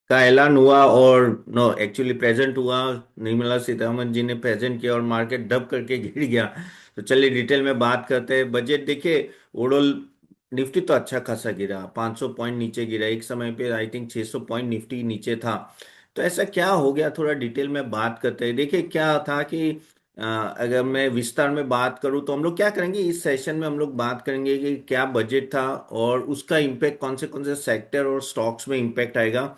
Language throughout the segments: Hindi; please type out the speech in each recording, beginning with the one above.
का ऐलान हुआ और नो एक्चुअली प्रेजेंट हुआ। निर्मला सीतारमन जी ने प्रेजेंट किया और मार्केट डब करके गिर गया। तो चलिए डिटेल में बात करते हैं। बजट देखिए, ओवरऑल निफ्टी तो अच्छा खासा गिरा, 500 पॉइंट नीचे गिरा। एक समय पे आई थिंक 600 पॉइंट निफ्टी नीचे था। तो ऐसा क्या हो गया, थोड़ा डिटेल में बात करते हैं। देखिए क्या था कि अगर मैं विस्तार में बात करूं तो हम लोग क्या करेंगे इस सेशन में, हम लोग बात करेंगे कि क्या बजट था और उसका इम्पैक्ट कौन से सेक्टर और स्टॉक्स में इम्पैक्ट आएगा।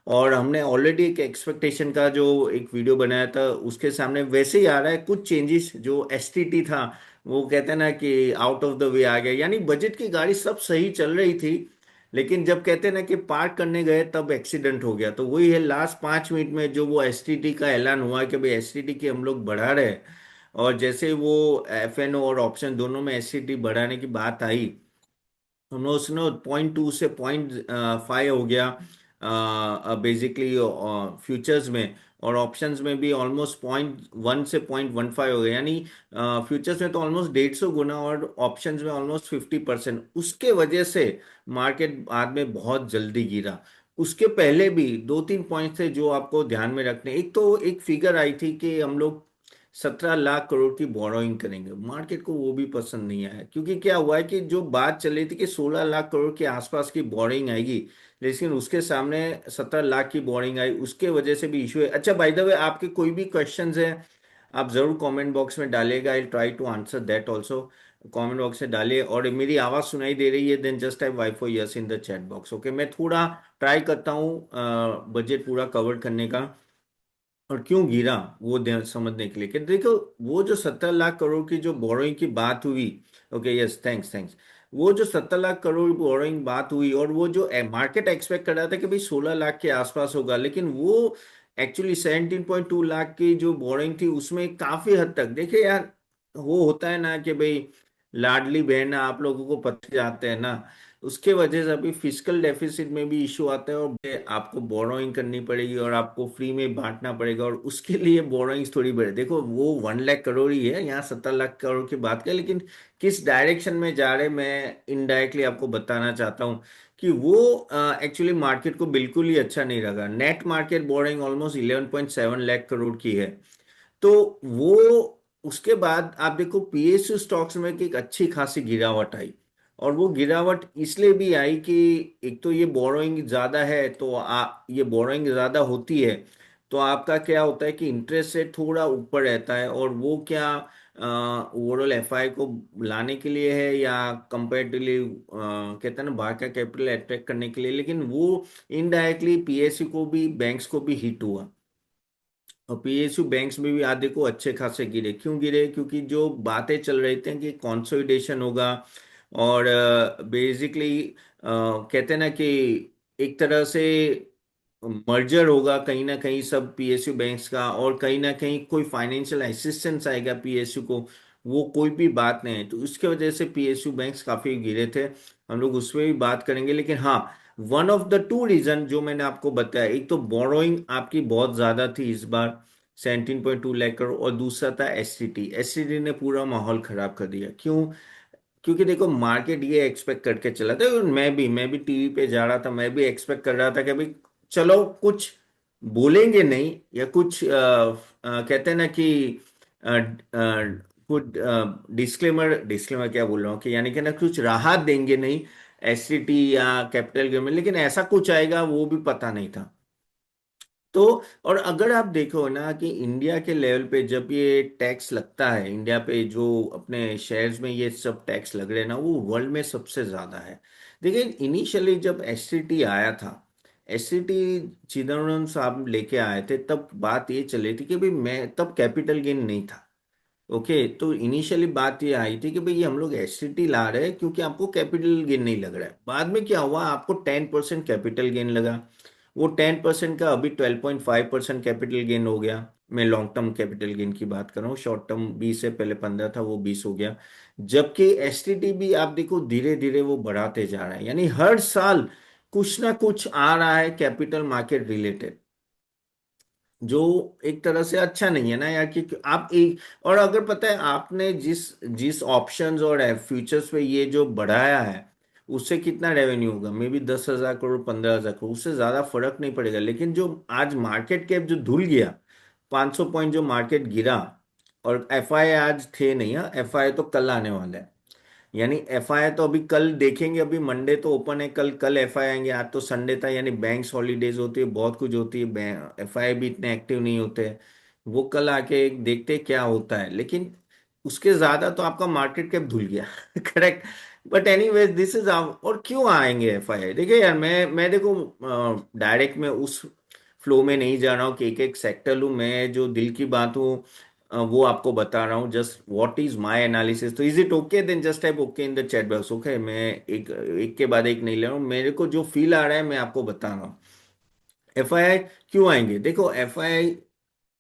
और हमने ऑलरेडी एक एक्सपेक्टेशन का जो एक वीडियो बनाया था उसके सामने वैसे ही आ रहा है। कुछ चेंजेस जो एसटीटी था, वो कहते हैं ना कि आउट ऑफ द वे आ गया, यानी बजट की गाड़ी सब सही चल रही थी, लेकिन जब कहते हैं ना कि पार्क करने गए तब एक्सीडेंट हो गया। तो वही है, लास्ट 5 मिनट में जो वो एसटीटी का ऐलान हुआ कि भाई एसटीटी की हम लोग बढ़ा रहे हैं, और जैसे वो एफएनओ और ऑप्शन दोनों में एसटीटी बढ़ाने की बात आई, हम लोग उसने 0.2 से 0.5 हो गया बेसिकली फ्यूचर्स में। और ऑप्शंस में भी ऑलमोस्ट 0.1 से 0.15 हो गया, यानी फ्यूचर्स में तो ऑलमोस्ट 150 गुना और ऑप्शंस में ऑलमोस्ट 50%। उसके वजह से मार्केट बाद में बहुत जल्दी गिरा। उसके पहले भी दो तीन पॉइंट थे जो आपको ध्यान में रखने। एक तो एक फिगर आई थी कि हम लोग 17 लाख करोड़ की बोरोइंग करेंगे। मार्केट को वो भी पसंद नहीं आया, क्योंकि क्या हुआ है कि जो बात चल रही थी कि 16 लाख करोड़ के आसपास की बोरिंग आएगी, लेकिन उसके सामने 17 लाख की बोरिंग आई। उसके वजह से भी इशू है। अच्छा, बाय द वे, आपके कोई भी क्वेश्चंस है आप जरूर कमेंट बॉक्स में डालिएगा। I try to answer that also. Comment box में डालिए। और मेरी आवाज सुनाई दे रही है then just type Y for yes in the chat box. Okay, मैं थोड़ा ट्राई करता हूँ बजट पूरा कवर करने का और क्यों गिरा वो समझने के लिए। कि देखो, वो जो 17 लाख करोड़ की जो बोरोइंग की बात हुई, ओके यस, थैंक्स थैंक्स। वो जो 17 लाख करोड़ बोरोइंग बात हुई और वो जो मार्केट एक्सपेक्ट कर रहा था कि भाई 16 लाख के आसपास होगा, लेकिन वो एक्चुअली 17.2 लाख की जो बोरोइंग थी उसमें काफी हद तक देखिए यार, वो होता है ना कि भाई लाडली बहन आप लोगों को पता जाते हैं ना, उसके वजह से अभी फिजिकल डेफिसिट में भी इशू आता है और आपको बोरोइंग करनी पड़ेगी और आपको फ्री में बांटना पड़ेगा, और उसके लिए बोरोइंग थोड़ी बढ़े। देखो वो 1 लाख करोड़ ही है, यहाँ 17 लाख करोड़ की बात करें, लेकिन किस डायरेक्शन में जा रहे मैं इनडायरेक्टली आपको बताना चाहता हूँ कि वो एक्चुअली मार्केट को बिल्कुल ही अच्छा नहीं लगा। Net market borrowing almost 11.7 lakh crore की है। तो वो उसके बाद आप देखो पीएसयू स्टॉक्स में कि एक अच्छी खासी गिरावट आई। और वो गिरावट इसलिए भी आई कि एक तो ये बोरोइंग ज्यादा है, तो ये बोरोइंग ज्यादा होती है तो आपका क्या होता है कि इंटरेस्ट रेट थोड़ा ऊपर रहता है, और वो क्या ओवरऑल एफआई को लाने के लिए है या कंपेरेटिवली कहते हैं ना बाहर का कैपिटल अट्रैक्ट करने के लिए, लेकिन वो इनडायरेक्टली पीएसयू को भी बैंक्स को भी हिट हुआ। और पीएसयू बैंक्स में भी आधे को अच्छे खासे गिरे। क्यों गिरे? क्योंकि जो बातें चल रही थी कि कंसोलिडेशन होगा और बेसिकली कहते हैं ना कि एक तरह से मर्जर होगा कहीं ना कहीं सब पीएसयू बैंक्स का, और कहीं ना कहीं कोई फाइनेंशियल असिस्टेंस आएगा पीएसयू को। वो कोई भी बात नहीं है, तो उसके वजह से पीएसयू बैंक्स काफी गिरे थे। हम लोग उसमें भी बात करेंगे, लेकिन हाँ, one of the two reason जो मैंने आपको बताया, एक तो बोरोइंग आपकी बहुत ज्यादा थी इस बार 17.2 लाख करोड़, और दूसरा था एसटीटी। एसटीटी ने पूरा माहौल खराब कर दिया। क्यों? क्योंकि देखो मार्केट ये एक्सपेक्ट करके चला था, और मैं भी टीवी पे जा रहा था, मैं भी एक्सपेक्ट कर रहा था कि भाई चलो कुछ बोलेंगे नहीं, या कुछ कहते हैं ना कि अ, अ, कुछ डिस्क्लेमर डिस्क्लेमर क्या बोल रहा हूँ कि यानी कि ना कुछ राहत देंगे नहीं एससीटी या कैपिटल गेन में, लेकिन ऐसा कुछ आएगा वो भी पता नहीं था। तो और अगर आप देखो ना कि इंडिया के लेवल पे जब ये टैक्स लगता है, इंडिया पे जो अपने शेयर्स में ये सब टैक्स लग रहे हैं ना, वो वर्ल्ड में सबसे ज्यादा है। देखिए इनिशियली जब एससीटी आया था, एससीटी चिदम्बरम साहब लेके आए थे, तब बात ये चली थी कि भाई मैं तब कैपिटल गेन नहीं था। ओके, तो इनिशियली बात ये आई थी कि भाई ये हम लोग एसटीटी ला रहे हैं क्योंकि आपको कैपिटल गेन नहीं लग रहा है। बाद में क्या हुआ, आपको 10% कैपिटल गेन लगा। वो 10% का अभी 12.5% कैपिटल गेन हो गया। मैं लॉन्ग टर्म कैपिटल गेन की बात कर रहा हूँ, शॉर्ट टर्म 20 से पहले 15 था, वो 20 हो गया। जबकि एसटीटी भी आप देखो धीरे धीरे वो बढ़ाते जा रहा है, यानी हर साल कुछ ना कुछ आ रहा है कैपिटल मार्केट रिलेटेड, जो एक तरह से अच्छा नहीं है ना यार। कि आप एक, और अगर पता है आपने जिस जिस ऑप्शंस और फ्यूचर्स पे ये जो बढ़ाया है, उससे कितना रेवेन्यू होगा, मे बी 10,000 करोड़, 15,000 करोड़, उससे ज्यादा फर्क नहीं पड़ेगा। लेकिन जो आज मार्केट कैप जो धुल गया, 500 पॉइंट जो मार्केट गिरा, और एफआई आज थे नहीं, हाँ एफआई तो कल आने वाला है। यानी एफआई तो अभी कल देखेंगे, अभी मंडे तो ओपन है, कल कल एफआई आएंगे, आज तो संडे था, यानी बैंक्स हॉलीडेज होती है, बहुत कुछ होती है, एफआई भी इतने एक्टिव नहीं होते हैं। वो कल आके देखते हैं क्या होता है, लेकिन उसके ज्यादा तो आपका मार्केट कैप धुल गया। Correct. But anyways this is, और क्यों आएंगे एफआई, देखिए यार, मैं देखो डायरेक्ट में उस फ्लो में नहीं जा रहा हूँ कि एक एक सेक्टर लूँ, मैं जो दिल की बात हूँ वो आपको बता रहा हूँ, just what is my analysis. तो is it okay, then just type okay in the chat box, okay. मैं एक एक के बाद एक नहीं ले रहा हूँ, मेरे को जो फील आ रहा है मैं आपको बता रहा हूँ। एफआईआई क्यों आएंगे, देखो एफआईआई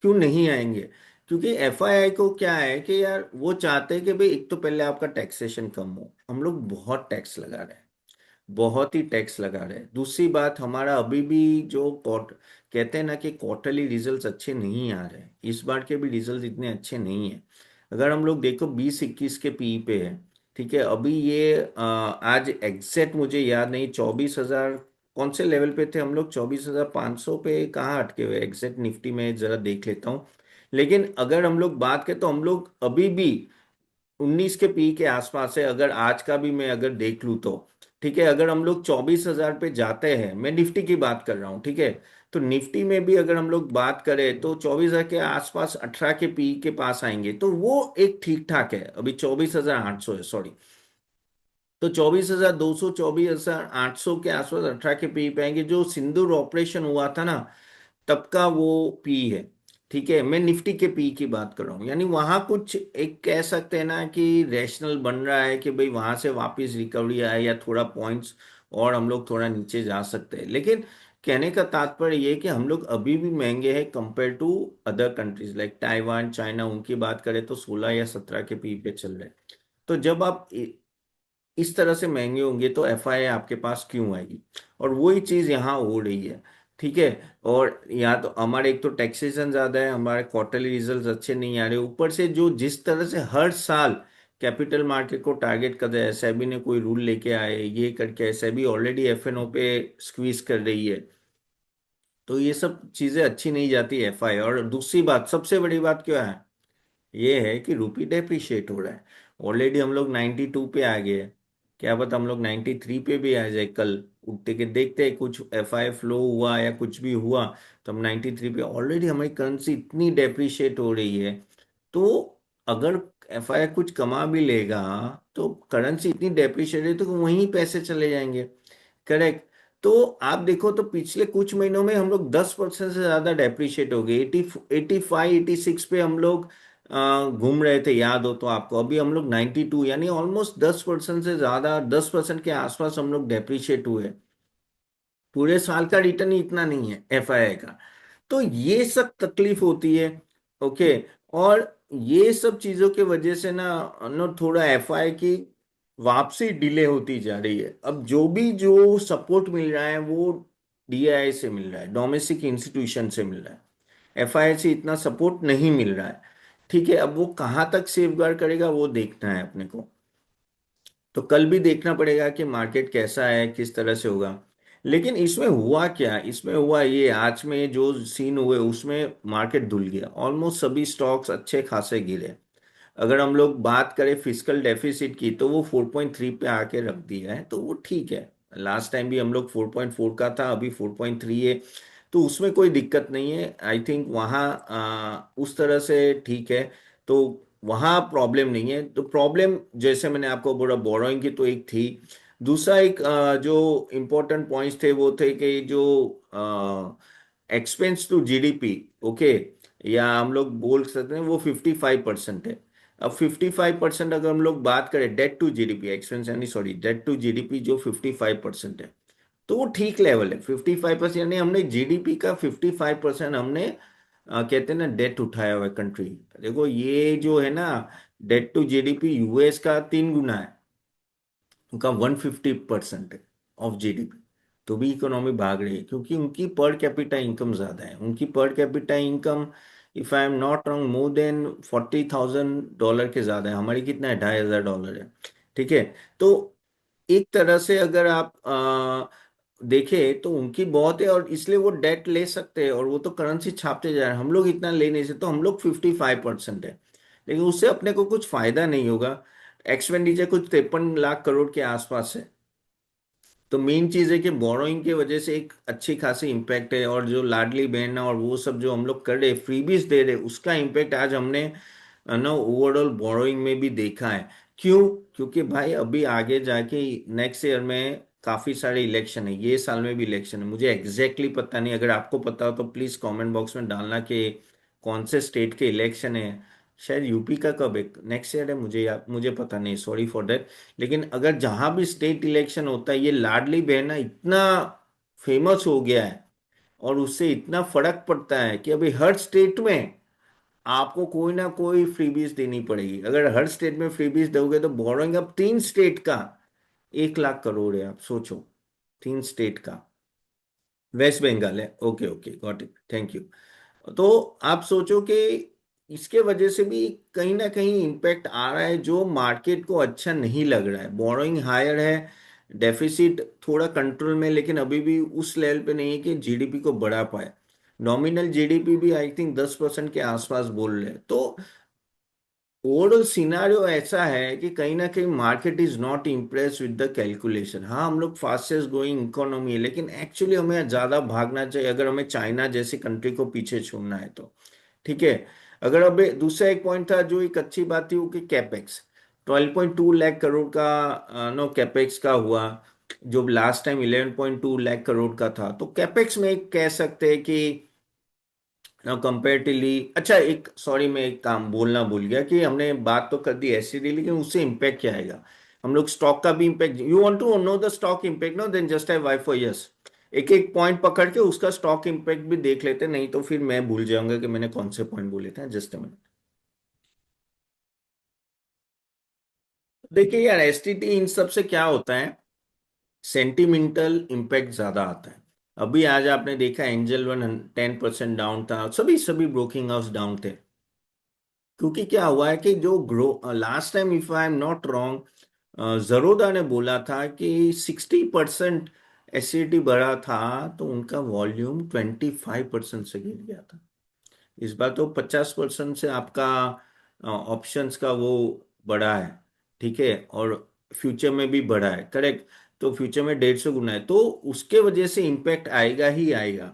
क्यों नहीं आएंगे, क्योंकि एफआईआई को क्या है कि यार वो चाहते हैं कि भाई एक तो पहले आपका टैक्सेशन कम हो, हम लोग बहुत टैक्स लगा रहे हैं, बहुत ही टैक्स लगा रहे हैं। दूसरी बात, हमारा अभी भी जो कॉट कहते हैं ना कि क्वार्टरली रिजल्ट्स अच्छे नहीं आ रहे हैं, इस बार के भी रिजल्ट्स इतने अच्छे नहीं है। अगर हम लोग देखो 20-21 के पी पे है, ठीक है, अभी ये आज एग्जैक्ट मुझे याद नहीं, 24,000 कौन से लेवल पे थे हम लोग, 24,500 पे कहाँ अटके हुए एग्जैक्ट, निफ्टी में जरा देख लेता हूँ। लेकिन अगर हम लोग बात करें तो हम लोग अभी भी 19 के पी के आसपास है, अगर आज का भी मैं अगर देख लूँ तो। ठीक है, अगर हम लोग 24,000 पे जाते हैं, मैं निफ्टी की बात कर रहा हूँ, ठीक है, तो निफ्टी में भी अगर हम लोग बात करें तो 24,000 के आसपास 18 के पी के पास आएंगे, तो वो एक ठीक ठाक है। अभी 24,800 है, सॉरी, तो 24,200, 24,800 के आसपास 18 के पी पे आएंगे, जो सिंदूर ऑपरेशन हुआ था ना, तब का वो पी है। ठीक है, मैं निफ्टी के पी की बात कर रहा हूँ, यानी वहां कुछ एक कह सकते हैं ना कि रैशनल बन रहा है कि भाई वहां से वापस रिकवरी आए, या थोड़ा पॉइंट्स और हम लोग थोड़ा नीचे जा सकते हैं। लेकिन कहने का तात्पर्य ये कि हम लोग अभी भी महंगे हैं compare to other countries like Taiwan, China, उनकी बात करें तो 16 या 17 के पी पे चल रहे हैं। तो जब आप इस तरह से महंगे होंगे तो एफआई आपके पास क्यों आएगी, और वही चीज यहाँ हो रही है। ठीक है, और यहाँ तो हमारे एक तो टैक्सेशन ज्यादा है, हमारे क्वार्टरली रिजल्ट्स अच्छे नहीं आ रहे, ऊपर से जो जिस तरह से हर साल कैपिटल मार्केट को टारगेट कर रहे हैं, एसआईबी ने कोई रूल लेके आए, ये करके एसआईबी ऑलरेडी एफएनओ पे स्क्वीज कर रही है, तो ये सब चीजें अच्छी नहीं जाती एफआई। और दूसरी बात, सबसे बड़ी बात क्या है, ये है कि रुपी डेप्रिशिएट हो रहा है। ऑलरेडी हम लोग 92 पे आ गए हैं, क्या पता हम लोग 93 पे भी आ जाए कल, उठते के देखते हैं कुछ एफआई फ्लो हुआ या कुछ भी हुआ, तो हम 93 पे, ऑलरेडी हमारी करेंसी इतनी डेप्रिशिएट हो रही है। तो अगर एफआई कुछ कमा भी लेगा, तो करेंसी इतनी डेप्रिशिएट है तो वहीं पैसे चले जाएंगे। करेक्ट। तो आप देखो तो पिछले कुछ महीनों में हम लोग 10% से ज्यादा डेप्रिशिएट हो गए, 85-86 पे हम लोग घूम रहे थे, याद हो तो आपको, अभी हम लोग 92, यानी ऑलमोस्ट 10% से ज्यादा, 10% के आसपास हम लोग डेप्रिशिएट हुए। पूरे साल का रिटर्न ही इतना नहीं है एफआईआई का। तो ये सब तकलीफ होती है। ओके। और ये सब चीजों की वजह से ना थोड़ा एफआई की वापसी डिले होती जा रही है। अब जो सपोर्ट मिल रहा है वो डीआई से मिल रहा है, डोमेस्टिक इंस्टीट्यूशन से मिल रहा है, एफआई से इतना सपोर्ट नहीं मिल रहा है। ठीक है, अब वो कहाँ तक सेफगार्ड करेगा वो देखना है अपने को। तो कल भी देखना पड़ेगा कि मार्केट कैसा है, किस तरह से होगा। लेकिन इसमें हुआ क्या, इसमें हुआ ये, आज में जो सीन हुए उसमें मार्केट धुल गया, ऑलमोस्ट सभी स्टॉक्स अच्छे खासे गिरे। अगर हम लोग बात करें फिजिकल डेफिसिट की, तो वो 4.3 पे आके रख दिया है, तो वो ठीक है। लास्ट टाइम भी हम लोग 4.4 का था, अभी 4.3 है, तो उसमें कोई दिक्कत नहीं है। आई थिंक वहाँ उस तरह से ठीक है, तो वहाँ प्रॉब्लम नहीं है। तो प्रॉब्लम जैसे मैंने आपको बोला बोरोइंग की तो एक थी, दूसरा एक जो इम्पोर्टेंट पॉइंट्स थे वो थे कि जो एक्सपेंस टू जीडीपी, ओके, या हम लोग बोल सकते हैं वो 55% है। अब 55% अगर हम लोग बात करें डेट टू जीडीपी, एक्सपेंस यानी सॉरी डेट टू जीडीपी जो 55% है, तो वो ठीक लेवल है। 55%, यानी हमने जीडीपी का 55% हमने कहते हैं ना डेट उठाया हुआ है कंट्री। देखो ये जो है ना, डेट टू जीडीपी यूएस का 3 गुना है, उनका 150% है ऑफ जीडीपी। तो भी इकोनॉमी भाग रही है क्योंकि उनकी पर कैपिटा इनकम ज्यादा है, उनकी per capita income if I am not wrong more than $40,000 के ज्यादा है, हमारी कितना है, $2,500 है। ठीक है। तो एक तरह से अगर आप देखें तो उनकी बहुत है, और इसलिए वो डेट ले सकते हैं, और वो तो करेंसी छापते जा रहे हैं। हम लोग इतना ले नहीं सकते, तो हम लोग 55% है, लेकिन उससे अपने को कुछ फायदा नहीं होगा। एक्सपेंडिचर कुछ 53 लाख करोड़ के आसपास है। तो मेन चीज है कि बोरोइंग की वजह से एक अच्छी खासी इम्पैक्ट है, और जो लाडली बहन और वो सब जो हम लोग कर रहे, फ्रीबीज दे रहे, उसका इम्पैक्ट आज हमने ना ओवरऑल बोरोइंग में भी देखा है। क्यों? क्योंकि भाई अभी आगे जाके नेक्स्ट ईयर में काफी सारे इलेक्शन है, ये साल में भी इलेक्शन है। मुझे एग्जैक्टली पता नहीं, अगर आपको पता हो तो प्लीज कमेंट बॉक्स में डालना कि कौन से स्टेट के इलेक्शन है। शायद यूपी का कब है, नेक्स्ट ईयर है, मुझे पता नहीं, सॉरी फॉर दैट। लेकिन अगर जहां भी स्टेट इलेक्शन होता है, ये लाडली बहना इतना फेमस हो गया है, और उससे इतना फर्क पड़ता है कि अभी हर स्टेट में आपको कोई ना कोई फ्रीबीज देनी पड़ेगी। अगर हर स्टेट में फ्रीबीज दोगे तो बोरोइंग अब 3 स्टेट का 1 लाख करोड़ है, आप सोचो। 3 स्टेट का। वेस्ट बंगाल है, okay okay, got it, thank you. तो आप सोचो कि इसके वजह से भी कहीं ना कहीं इम्पैक्ट आ रहा है, जो मार्केट को अच्छा नहीं लग रहा है। बोरोइंग हायर है, डेफिसिट थोड़ा कंट्रोल में, लेकिन अभी भी उस लेवल पे नहीं है कि जीडीपी को बढ़ा पाए। नॉमिनल जीडीपी भी आई थिंक 10% के आसपास बोल रहे हैं। तो ओवरऑल सिनारियो ऐसा है कि कहीं ना कहीं market is not impress with the calculation. हाँ, हम लोग फास्टेस्ट ग्रोइंग इकोनॉमी है, लेकिन एक्चुअली हमें ज्यादा भागना चाहिए अगर हमें चाइना जैसी कंट्री को पीछे छोड़ना है तो। ठीक है। अगर अब दूसरा एक पॉइंट था, जो एक अच्छी बात थी, वो कि कैपेक्स 12.2 लाख करोड़ का नो कैपेक्स का हुआ, जो लास्ट टाइम 11.2 लाख करोड़ का था। तो कैपेक्स में एक कह सकते हैं कि कंपेरेटिवली अच्छा। एक सॉरी, मैं एक काम बोलना भूल गया कि हमने बात तो कर दी एससीडी, लेकिन उससे इम्पैक्ट क्या आएगा। हम लोग स्टॉक का भी impact, you want to know the stock impact, no then just I Y for yes. एक एक पॉइंट पकड़ के उसका स्टॉक इम्पैक्ट भी देख लेते, नहीं तो फिर मैं भूल जाऊंगा कि मैंने कौन से पॉइंट बोले थे। Just a minute. देखिए यार, एसटीटी इन सब से क्या होता है, सेंटिमेंटल इम्पैक्ट ज्यादा आता है। अभी आज आपने देखा एंजल वन 10% डाउन था, सभी सभी ब्रोकिंग हाउस डाउन थे। क्योंकि क्या हुआ है कि जो grow last time if I am not wrong, Zerodha ने बोला था कि 60% एसिडिटी बढ़ा था, तो उनका वॉल्यूम 25% से गिर गया था। इस बार तो 50% से आपका ऑप्शंस का वो बढ़ा है। ठीक है, और फ्यूचर में भी बढ़ा है, करेक्ट। तो फ्यूचर में 150 गुना है, तो उसके वजह से इम्पैक्ट आएगा ही आएगा।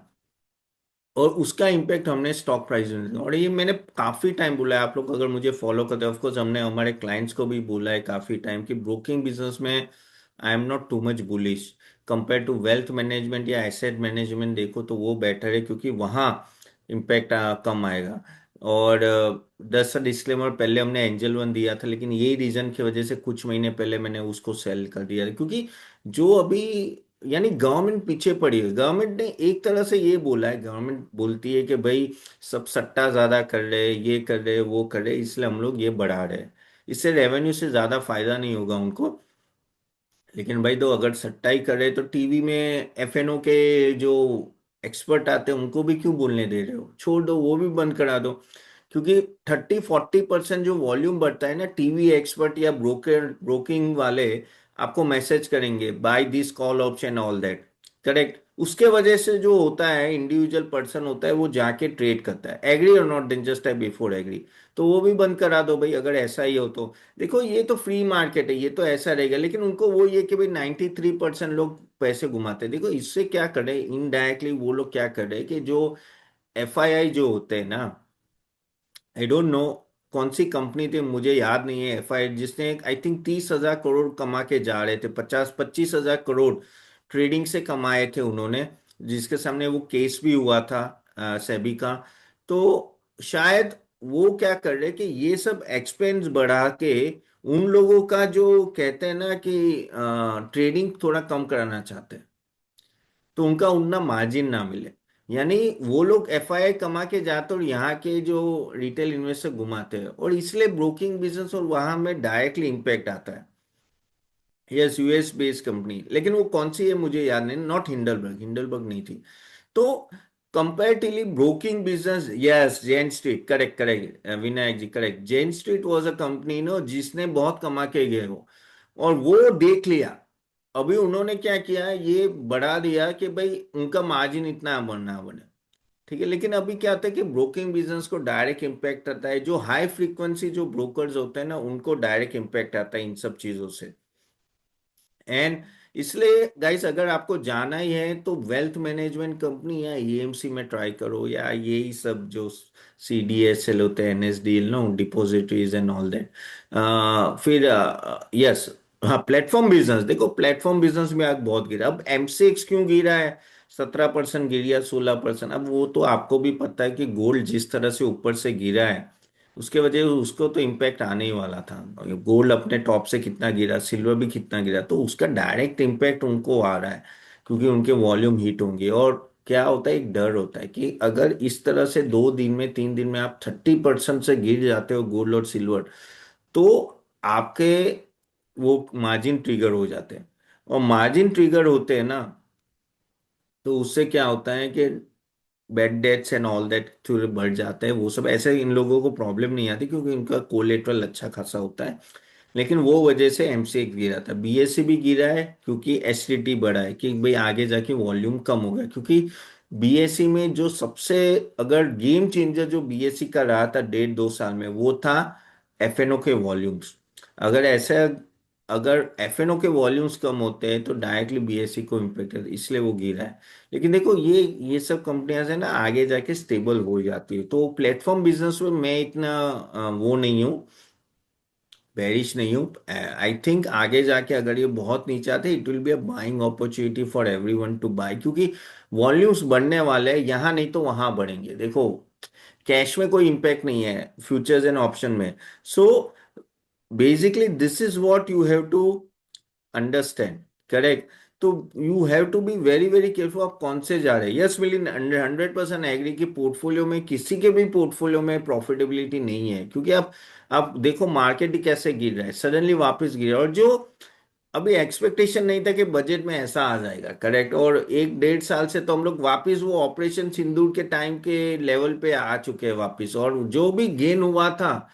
और उसका इम्पैक्ट हमने स्टॉक प्राइस में देखा। और ये मैंने काफी टाइम बोला है, आप लोग अगर मुझे फॉलो करते हैं, ऑफकोर्स हमने हमारे क्लाइंट्स को भी बोला है काफी टाइम कि ब्रोकिंग बिजनेस में I am not too much bullish compare to wealth management या एसेट मैनेजमेंट। देखो तो वो बेटर है, क्योंकि वहाँ इम्पैक्ट कम आएगा। और दस सा डिस्क्लेमर, पहले हमने एंजल वन दिया था, लेकिन यही रीजन की वजह से कुछ महीने पहले मैंने उसको सेल कर दिया था। क्योंकि जो अभी, यानी गवर्नमेंट पीछे पड़ी है। गवर्नमेंट ने एक तरह से ये बोला है, गवर्नमेंट बोलती है कि भाई सब सट्टा ज्यादा कर रहे, ये कर रहे, वो कर रहे, इसलिए हम लोग ये बढ़ा रहे हैं। इससे रेवेन्यू से ज्यादा फायदा नहीं होगा उनको। लेकिन भाई, तो अगर सट्टा ही कर रहे तो टीवी में एफएनओ के जो एक्सपर्ट आते हैं उनको भी क्यों बोलने दे रहे हो? छोड़ दो, वो भी बंद करा दो। क्योंकि 30-40% जो वॉल्यूम बढ़ता है ना, टीवी एक्सपर्ट या ब्रोकिंग वाले आपको मैसेज करेंगे buy this call option all that, correct. उसके वजह से जो होता है, इंडिविजुअल पर्सन होता है वो जाके ट्रेड करता है। एग्री और not, then just I before agree. तो वो भी बंद करा दो भाई, अगर ऐसा ही हो तो। देखो, ये तो फ्री मार्केट है, ये तो ऐसा रहेगा, लेकिन उनको वो ये कि भाई 93% लोग पैसे घुमाते हैं। देखो इससे क्या कर रहे हैं, इनडायरेक्टली वो लोग क्या कर रहे हैं कि जो एफआईआई जो होते हैं ना, आई डोंट नो कौन सी कंपनी थी, मुझे याद नहीं है, एफआईआई जिसने आई थिंक 30,000 करोड़ कमा के जा रहे थे, 25,000 करोड़ ट्रेडिंग से कमाए थे उन्होंने, जिसके सामने वो केस भी हुआ था सेबी का। तो शायद वो क्या कर रहे कि ये सब एक्सपेंस बढ़ा के उन लोगों का जो कहते हैं ना कि ट्रेडिंग थोड़ा कम कराना चाहते हैं, तो उनका उतना मार्जिन ना मिले। यानी वो लोग एफआईआई कमा के जाते और यहाँ के जो रिटेल इन्वेस्टर घुमाते हैं, और इसलिए ब्रोकिंग बिजनेस और वहां में डायरेक्टली इंपैक्ट आता है। यस, यूएस बेस्ड कंपनी, लेकिन वो कौन सी है मुझे याद नहीं, नॉट हिंडलबर्ग, हिंडलबर्ग नहीं थी। तो comparatively broking business, yes, Jane Street, correct correct Vinayak ji, correct, Jane Street was a company no जिसने बहुत कमा के गए हो, और वो देख लिया। अभी उन्होंने क्या किया, ये बढ़ा दिया कि भाई उनका मार्जिन इतना बनना बने। ठीक है, लेकिन अभी क्या होता है कि ब्रोकिंग बिजनेस को डायरेक्ट इम्पैक्ट आता है, जो हाई फ्रीक्वेंसी जो ब्रोकर्स होते हैं ना उनको डायरेक्ट इम्पैक्ट आता है इन सब चीजों से। एंड इसलिए गाइस, अगर आपको जाना ही है तो वेल्थ मैनेजमेंट कंपनी या ईएमसी में ट्राई करो, या यही सब जो सीडीएसएल होते हैं, NSDL, no depositories and all that. फिर यस, हाँ प्लेटफॉर्म बिजनेस देखो, प्लेटफॉर्म बिजनेस में आज बहुत गिरा। अब एमसीएक्स क्यों गिरा है, 17% गिर या 16%, अब वो तो आपको भी पता है कि गोल्ड जिस तरह से ऊपर से गिरा है, उसके वजह से उसको तो इम्पैक्ट आने ही वाला था। गोल्ड अपने टॉप से कितना गिरा, सिल्वर भी कितना गिरा, तो उसका डायरेक्ट इम्पैक्ट उनको आ रहा है, क्योंकि उनके वॉल्यूम हीट होंगे। और क्या होता है, एक डर होता है कि अगर इस तरह से 2 दिन में 3 दिन में आप 30% से गिर जाते हो गोल्ड और सिल्वर, तो आपके वो मार्जिन ट्रिगर हो जाते हैं। और मार्जिन ट्रिगर होते हैं ना, तो उससे क्या होता है कि bad debts and all that थोड़े बढ़ जाते हैं। वो सब ऐसे इन लोगों को प्रॉब्लम नहीं आती, क्योंकि इनका कोलेटरल अच्छा खासा होता है। लेकिन वो वजह से एमसीएक्स गिरा था, बीएससी भी गिरा है क्योंकि एसटीटी बढ़ा है, कि भाई आगे जाके वॉल्यूम कम हो गया। क्योंकि बीएससी में जो सबसे, अगर गेम चेंजर जो बीएससी का रहा था 1.5-2 साल में, वो था एफएनओ के वॉल्यूम्स। अगर ऐसा, अगर एफएनओ के वॉल्यूम्स कम होते हैं तो डायरेक्टली बीएससी को इम्पेक्ट है, इसलिए वो गिरा है। लेकिन देखो, ये सब कंपनियां है ना, आगे जाके स्टेबल हो जाती है। तो प्लेटफॉर्म बिजनेस में मैं इतना वो नहीं हूँ, बेरिश नहीं हूँ। आई थिंक आगे जाके अगर ये बहुत नीचे आते, it will be a buying opportunity for everyone to buy, क्योंकि वॉल्यूम्स बढ़ने वाले हैं, यहाँ नहीं तो वहां बढ़ेंगे। देखो, कैश में कोई इम्पैक्ट नहीं है, फ्यूचर्स एंड ऑप्शन में। So basically this is what you have to understand, correct. तो you have to be very very careful आप कौन से जा रहे हैं। यस, मिली 100% एग्री कि पोर्टफोलियो में, किसी के भी पोर्टफोलियो में प्रॉफिटेबिलिटी नहीं है, क्योंकि आप देखो मार्केट ही कैसे गिर रहा है, सडनली वापस गिर रहा है। और जो अभी एक्सपेक्टेशन नहीं था कि बजट में ऐसा आ जाएगा, करेक्ट। और 1-1.5 साल से तो हम लोग वापस वो ऑपरेशन सिंदूर के टाइम के लेवल पे आ चुके हैं वापस, और जो भी गेन हुआ था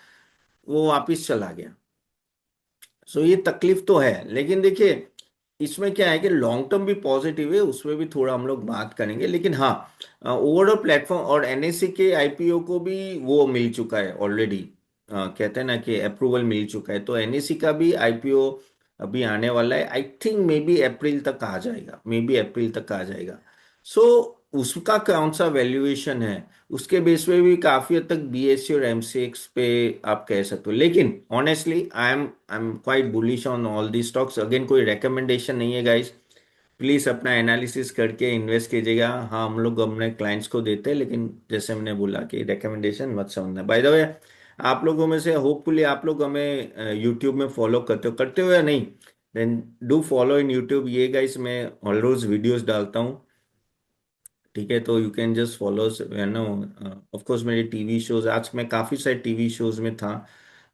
वो वापस चला गया। सो ये तकलीफ तो है, लेकिन देखिए इसमें क्या है कि लॉन्ग टर्म भी पॉजिटिव है, उसमें भी थोड़ा हम लोग बात करेंगे। लेकिन हाँ, ओवरऑल प्लेटफॉर्म और एनएससी के आईपीओ को भी वो मिल चुका है ऑलरेडी, कहते हैं ना कि अप्रूवल मिल चुका है। तो एनएससी का भी आईपीओ अभी आने वाला है, आई थिंक मे बी अप्रैल तक आ जाएगा, मे बी अप्रैल तक आ जाएगा। सो उसका कौन सा वैल्यूएशन है, उसके बेस पे भी काफी हद तक बीएससी और एमसीएक्स पे आप कह सकते हो। लेकिन honestly I am quite bullish on all the stocks. Again कोई रेकमेंडेशन नहीं है गाइस, प्लीज अपना एनालिसिस करके इन्वेस्ट कीजिएगा। हाँ, हम लोग अपने क्लाइंट्स को देते हैं, लेकिन जैसे मैंने बोला कि रेकमेंडेशन मत समझना। बाय द वे, आप लोगों में से होपफुली आप लोग हमें यूट्यूब में फॉलो करते हो या नहीं, then do follow in YouTube. ये गाइस मैं ऑल रोज वीडियोस डालता हूँ, ठीक है। तो you can just follow no. Of course मेरे टीवी शोज, आज मैं काफी सारे टीवी शोज में था,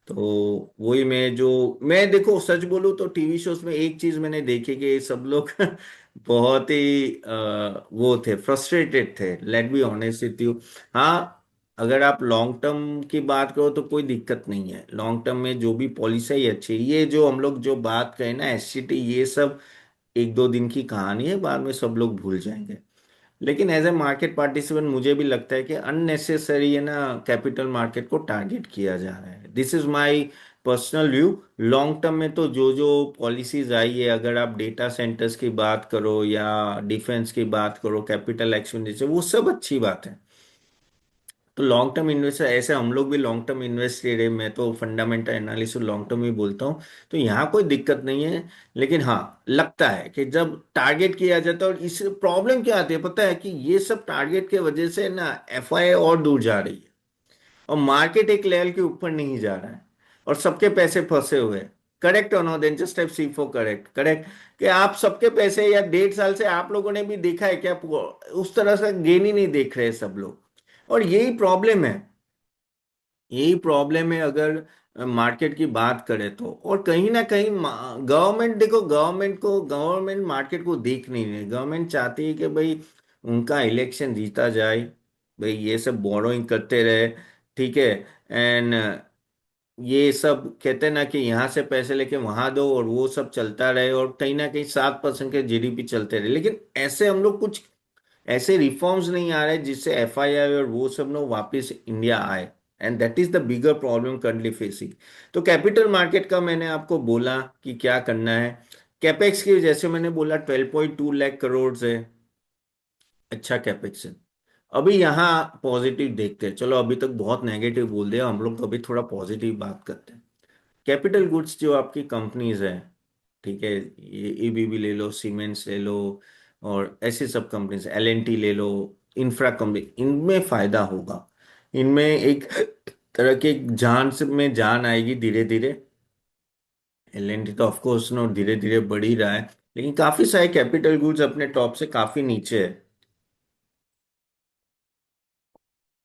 तो वही मैं देखो सच बोलूं तो टीवी शोज में एक चीज मैंने देखी कि सब लोग बहुत ही वो थे, फ्रस्ट्रेटेड थे, let be honest with you. हाँ, अगर आप लॉन्ग टर्म की बात करो तो कोई दिक्कत नहीं है, लॉन्ग टर्म में जो भी पॉलिसी है अच्छी है। ये जो हम लोग जो बात करें ना एससीटी, ये सब 1-2 दिन की कहानी है, बाद में सब लोग भूल जाएंगे। लेकिन एज ए मार्केट पार्टिसिपेंट मुझे भी लगता है कि अननेसेसरी है ना, कैपिटल मार्केट को टारगेट किया जा रहा है। This is my personal view. Long term में तो जो जो पॉलिसीज आई है, अगर आप डेटा सेंटर्स की बात करो या डिफेंस की बात करो, कैपिटल एक्सपेंडिचर, वो सब अच्छी बात है। तो लॉन्ग टर्म इन्वेस्टर, ऐसे हम लोग भी लॉन्ग टर्म इन्वेस्टेड है, मैं तो फंडामेंटल एनालिसिस लॉन्ग टर्म ही बोलता हूँ। तो यहाँ कोई दिक्कत नहीं है। लेकिन हाँ, लगता है कि जब टारगेट किया जाता है, और इस प्रॉब्लम क्या आती है पता है, कि ये सब टारगेट के वजह से ना एफआई और दूर जा रही है, और मार्केट एक लेवल के ऊपर नहीं जा रहा है, और सबके पैसे फंसे हुए हैं। करेक्ट और no, then just type C for correct, correct. कि आप सबके पैसे, या 1.5 साल से आप लोगों ने भी देखा है क्या, उस तरह से गेन ही नहीं देख रहे सब लोग। और यही प्रॉब्लम है, यही प्रॉब्लम है अगर मार्केट की बात करें तो। और कहीं ना कहीं गवर्नमेंट, देखो गवर्नमेंट मार्केट को देख नहीं रही। गवर्नमेंट चाहती है कि भाई उनका इलेक्शन जीता जाए, भाई ये सब बोरोइंग करते रहे, ठीक है। एंड ये सब कहते हैं ना कि यहाँ से पैसे लेके वहां दो और वो सब चलता रहे, और कहीं ना कहीं 7% के जीडीपी चलते रहे, लेकिन ऐसे हम लोग कुछ ऐसे रिफॉर्म्स नहीं आ रहे जिससे एफआईआई और वो सब लोग वापस इंडिया आए। And that is the bigger problem currently facing. तो कैपिटल मार्केट का मैंने आपको बोला कि क्या करना है। कैपेक्स की जैसे मैंने बोला 12.2 लाख करोड़ है, अच्छा कैपेक्स है। अभी यहाँ पॉजिटिव देखते हैं, चलो अभी तक बहुत नेगेटिव बोल दिया हम लोग, तो अभी थोड़ा पॉजिटिव बात करते हैं। कैपिटल गुड्स जो आपकी कंपनीज है, ठीक है, ये एबीबी ले लो, सीमेंट्स ले लो, और ऐसी सब कंपनीज, एलएनटी ले लो, इंफ्रा कंपनी, इनमें फायदा होगा। इनमें एक तरह के जान से में जान आएगी धीरे धीरे। एलएनटी तो ऑफ कोर्स नो धीरे धीरे बढ़ ही रहा है, लेकिन काफी सारे कैपिटल गुड्स अपने टॉप से काफी नीचे है।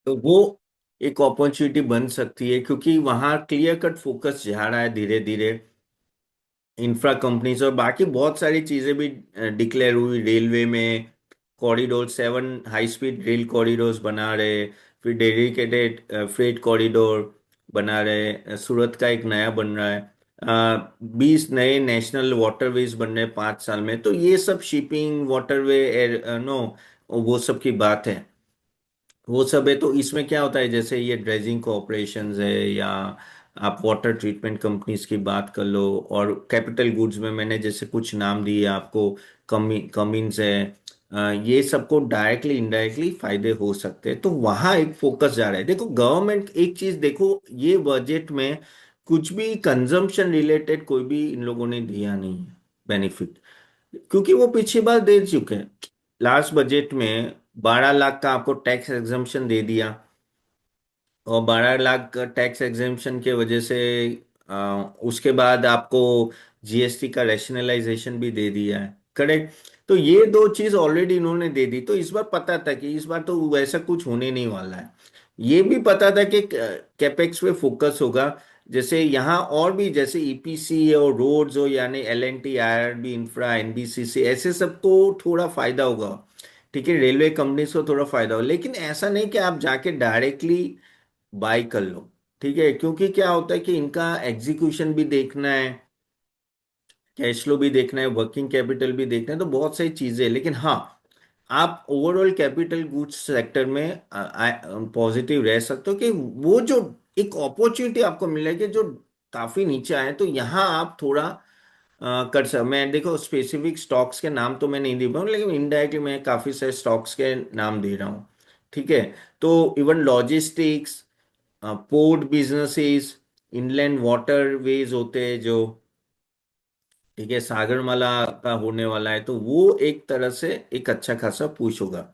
तो वो एक अपॉर्चुनिटी बन सकती है, क्योंकि वहां क्लियर कट फोकस जा रहा है धीरे धीरे। इंफ्रा कंपनीज और बाकी बहुत सारी चीजें भी डिक्लेयर हुई। रेलवे में corridor, 7 high speed rail corridors बना रहे, फिर डेडिकेटेड फ्रेट कॉरिडोर बना रहे। सूरत का एक नया बन रहा है। 20 नए नेशनल वाटरवेज बन रहे हैं 5 साल में। तो ये सब शिपिंग वाटरवे एयर नो वो सब की बात है। वो सब है। तो इसमें क्या होता है, जैसे ये ड्रेजिंग कॉरपोरेशंस है, या आप वाटर ट्रीटमेंट कंपनीज की बात कर लो, और कैपिटल गुड्स में मैंने जैसे कुछ नाम दिए आपको, कमिंस है। ये सबको डायरेक्टली इनडायरेक्टली फायदे हो सकते हैं, तो वहां एक फोकस जा रहा है। देखो गवर्नमेंट एक चीज देखो, ये बजट में कुछ भी कंजम्पशन रिलेटेड कोई भी इन लोगों ने दिया नहीं है बेनिफिट, क्योंकि वो पिछली बार दे चुके हैं। लास्ट बजट में 12 लाख का आपको टैक्स एग्जम्पशन दे दिया, और 12 लाख का टैक्स एग्जेम्पशन के वजह से उसके बाद आपको जीएसटी का रैशनलाइजेशन भी दे दिया है, करेक्ट। तो ये दो चीज ऑलरेडी इन्होंने दे दी, तो इस बार पता था कि इस बार तो वैसा कुछ होने नहीं वाला है। ये भी पता था कि कैपेक्स पे फोकस होगा। जैसे यहाँ और भी, जैसे ईपीसी और रोड्स हो, यानी एलएनटी, आईआरबी इंफ्रा, एनबीसीसी, ऐसे सबको थोड़ा फायदा होगा। ठीक है, रेलवे कंपनीज को थोड़ा फायदा हो, लेकिन ऐसा नहीं कि आप जाके डायरेक्टली बाय कर लो। ठीक है, क्योंकि क्या होता है कि इनका एग्जीक्यूशन भी देखना है, कैश फ्लो भी देखना है, वर्किंग कैपिटल भी देखना है, तो बहुत सारी चीजें हैं। लेकिन हाँ, आप ओवरऑल कैपिटल गुड्स सेक्टर में पॉजिटिव रह सकते हो कि वो जो एक अपॉर्चुनिटी आपको मिलेगी जो काफी नीचे आए, तो यहाँ आप थोड़ा कर सक। मैं देखो स्पेसिफिक स्टॉक्स के नाम तो मैं नहीं दे पाऊँ, लेकिन इनडायरेक्टली मैं काफी सारे स्टॉक्स के नाम दे रहा हूँ। ठीक है, तो even logistics, port businesses, inland waterways होते हैं जो, ठीक है, सागरमाला का होने वाला है, तो वो एक तरह से एक अच्छा खासा पुश होगा।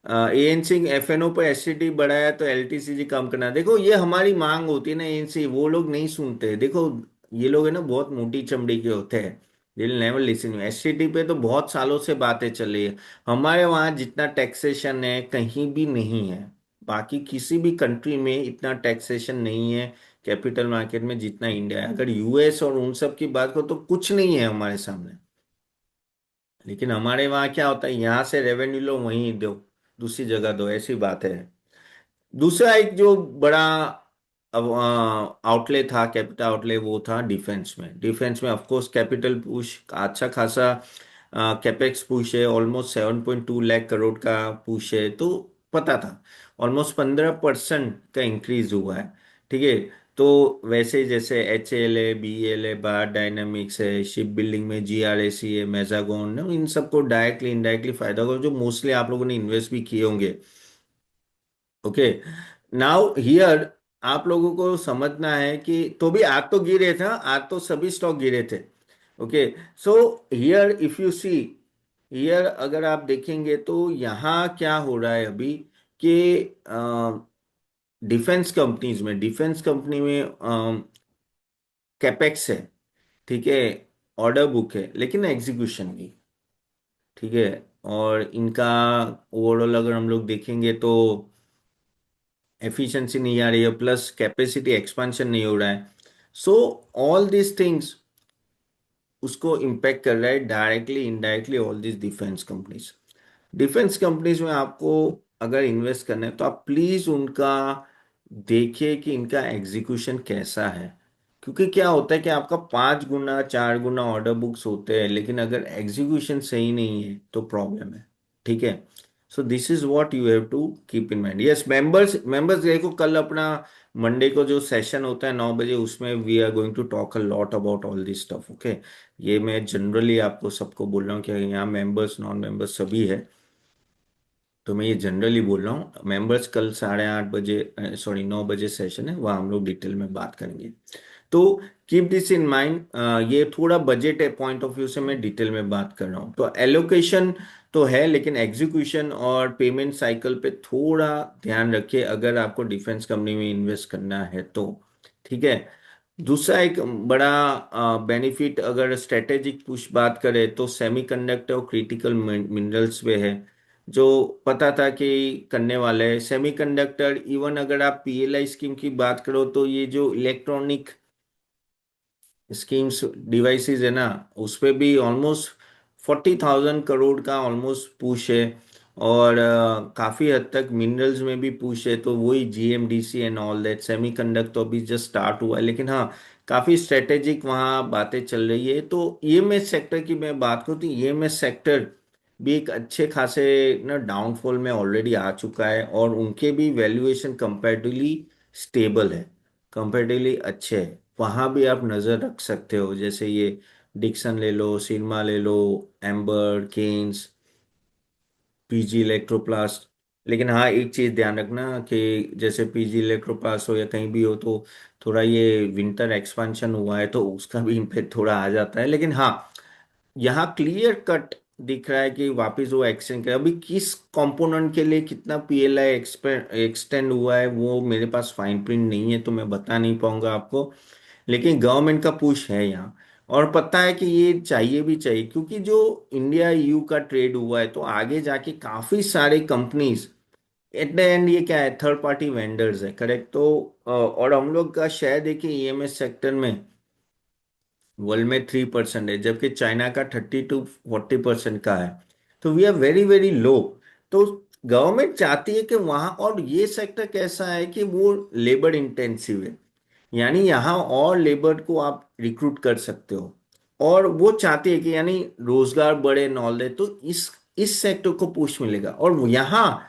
एएनसी एफएनओ पर एससीटी बढ़ाया तो एलटीसीजी कम करना। देखो ये हमारी मांग होती है ना एएनसी, वो लोग नहीं सुनते। देखो ये लोग है ना बहुत मोटी चमड़ी के होते हैं, दे विल नेवर लिसन। एससीटी पे तो बहुत सालों से बातें चल रही है। हमारे वहाँ जितना टैक्सेशन है कहीं भी नहीं है, बाकी किसी भी कंट्री में इतना टैक्सेशन नहीं है कैपिटल मार्केट में जितना इंडिया है। अगर यूएस और उन सब की बात करो तो कुछ नहीं है हमारे सामने। लेकिन हमारे वहाँ क्या होता है, यहाँ से रेवेन्यू लो वहीं दो, दूसरी जगह दो, ऐसी बात है। दूसरा एक जो बड़ा आउटले था, कैपिटल आउटले, वो था डिफेंस में। डिफेंस में ऑफ कोर्स कैपिटल पुश अच्छा खासा, कैपेक्स पुश है, ऑलमोस्ट 7.2 लाख करोड़ का पुश है। तो पता था ऑलमोस्ट 15% का इंक्रीज हुआ है। ठीक है, तो वैसे जैसे एच एल है, बी एल है, भारत डायनामिक्स है, शिप बिल्डिंग में जी आर ए सी है, मेजागोन है, इन सबको डायरेक्टली इनडायरेक्टली फायदा होगा, जो मोस्टली आप लोगों ने इन्वेस्ट भी किए होंगे। ओके, नाउ हियर आप लोगों को समझना है कि तो भी आज तो गिरे थे, हाँ, आज तो सभी स्टॉक गिरे थे। Okay, so here if you see, here अगर आप देखेंगे तो यहाँ क्या हो रहा है अभी कि डिफेंस कंपनीज में, डिफेंस कंपनी में कैपेक्स है, ठीक है, ऑर्डर बुक है, लेकिन एग्जीक्यूशन की, ठीक है, और इनका ओवरऑल अगर हम लोग देखेंगे तो एफिशिएंसी नहीं आ रही है, प्लस कैपेसिटी एक्सपांशन नहीं हो रहा है। सो ऑल दिस थिंग्स उसको इम्पेक्ट कर रहा है directly indirectly, all this defence companies. Defence companies में आपको अगर इन्वेस्ट करना है तो आप प्लीज उनका देखिए कि इनका एग्जीक्यूशन कैसा है। क्योंकि क्या होता है कि आपका 5 गुना 4 गुना ऑर्डर बुक्स होते हैं, लेकिन अगर एग्जीक्यूशन सही नहीं है तो प्रॉब्लम है। ठीक है। So this is what you have to keep in mind. Yes, members members देखो, कल अपना मंडे को जो सेशन होता है 9 बजे, उसमें we are going to talk a lot about all this stuff. Okay. ये मैं जनरली आपको सबको बोल रहा हूँ कि यहाँ मेंबर्स नॉन मेंबर्स सभी है, तो मैं ये जनरली बोल रहा हूँ। मेंबर्स कल 8:30 बजे, सॉरी 9 बजे सेशन है, वहाँ हम लोग डिटेल में बात करेंगे। तो कीप दिस इन माइंड। ये थोड़ा बजट पॉइंट ऑफ व्यू से मैं डिटेल में बात कर रहा हूँ। तो एलोकेशन तो है, लेकिन एग्जीक्यूशन और पेमेंट साइकिल पे थोड़ा ध्यान रखिए अगर आपको डिफेंस कंपनी में इन्वेस्ट करना है तो। ठीक है। दूसरा एक बड़ा बेनिफिट, अगर स्ट्रेटेजिक पुश बात करें तो सेमीकंडक्टर और क्रिटिकल मिनरल्स पे है, जो पता था कि करने वाले हैं। सेमीकंडक्टर, इवन अगर आप पीएलआई स्कीम की बात करो तो ये जो इलेक्ट्रॉनिक स्कीम्स डिवाइसेस है ना, उस पे भी ऑलमोस्ट 40,000 करोड़ का ऑलमोस्ट पुश है। और काफी हद तक मिनरल्स में भी पुश है, तो वही GMDC and all that. Semiconductor अभी जस्ट स्टार्ट हुआ है, लेकिन हाँ, काफी स्ट्रेटेजिक वहाँ बातें चल रही है। तो ईएमएस सेक्टर की मैं बात करूँ तो ईएमएस सेक्टर भी एक अच्छे खासे ना डाउनफॉल में ऑलरेडी आ चुका है, और उनके भी वैल्यूएशन कंपैरेटिवली स्टेबल है, कंपैरेटिवली अच्छे है। वहां भी आप नजर रख सकते हो, जैसे ये डिक्सन ले लो, सिरमा ले लो, एम्बर, केन्स, पीजी इलेक्ट्रोप्लास्ट। लेकिन हाँ, एक चीज ध्यान रखना कि जैसे पीजी इलेक्ट्रोप्लास्ट हो या कहीं भी हो, तो थोड़ा ये विंटर एक्सपांशन हुआ है तो उसका भी इम्पैक्ट थोड़ा आ जाता है। लेकिन हाँ, यहाँ क्लियर कट दिख रहा है कि वापस वो एक्सटेंड करे। अभी किस कंपोनेंट के लिए कितना पीएलआई एक्सटेंड हुआ है वो मेरे पास फाइन प्रिंट नहीं है, तो मैं बता नहीं पाऊंगा आपको। लेकिन गवर्नमेंट का पुश है यहाँ, और पता है कि ये चाहिए भी चाहिए, क्योंकि जो इंडिया ईयू का ट्रेड हुआ है तो आगे जाके काफी सारे कंपनीज, एट द एंड ये क्या है, थर्ड पार्टी वेंडर्स है, करेक्ट। तो और हम लोग का शेयर देखिए ईएमएस सेक्टर में वर्ल्ड में 3% है, जबकि चाइना का 30 to 40% का है। तो we are very very low. तो गवर्नमेंट चाहती है कि वहां, और ये सेक्टर कैसा है कि वो लेबर इंटेंसिव है, यानी यहाँ और लेबर को आप रिक्रूट कर सकते हो, और वो चाहती है कि यानी रोजगार बढ़े नॉल दे, तो इस सेक्टर को पुश मिलेगा। और यहाँ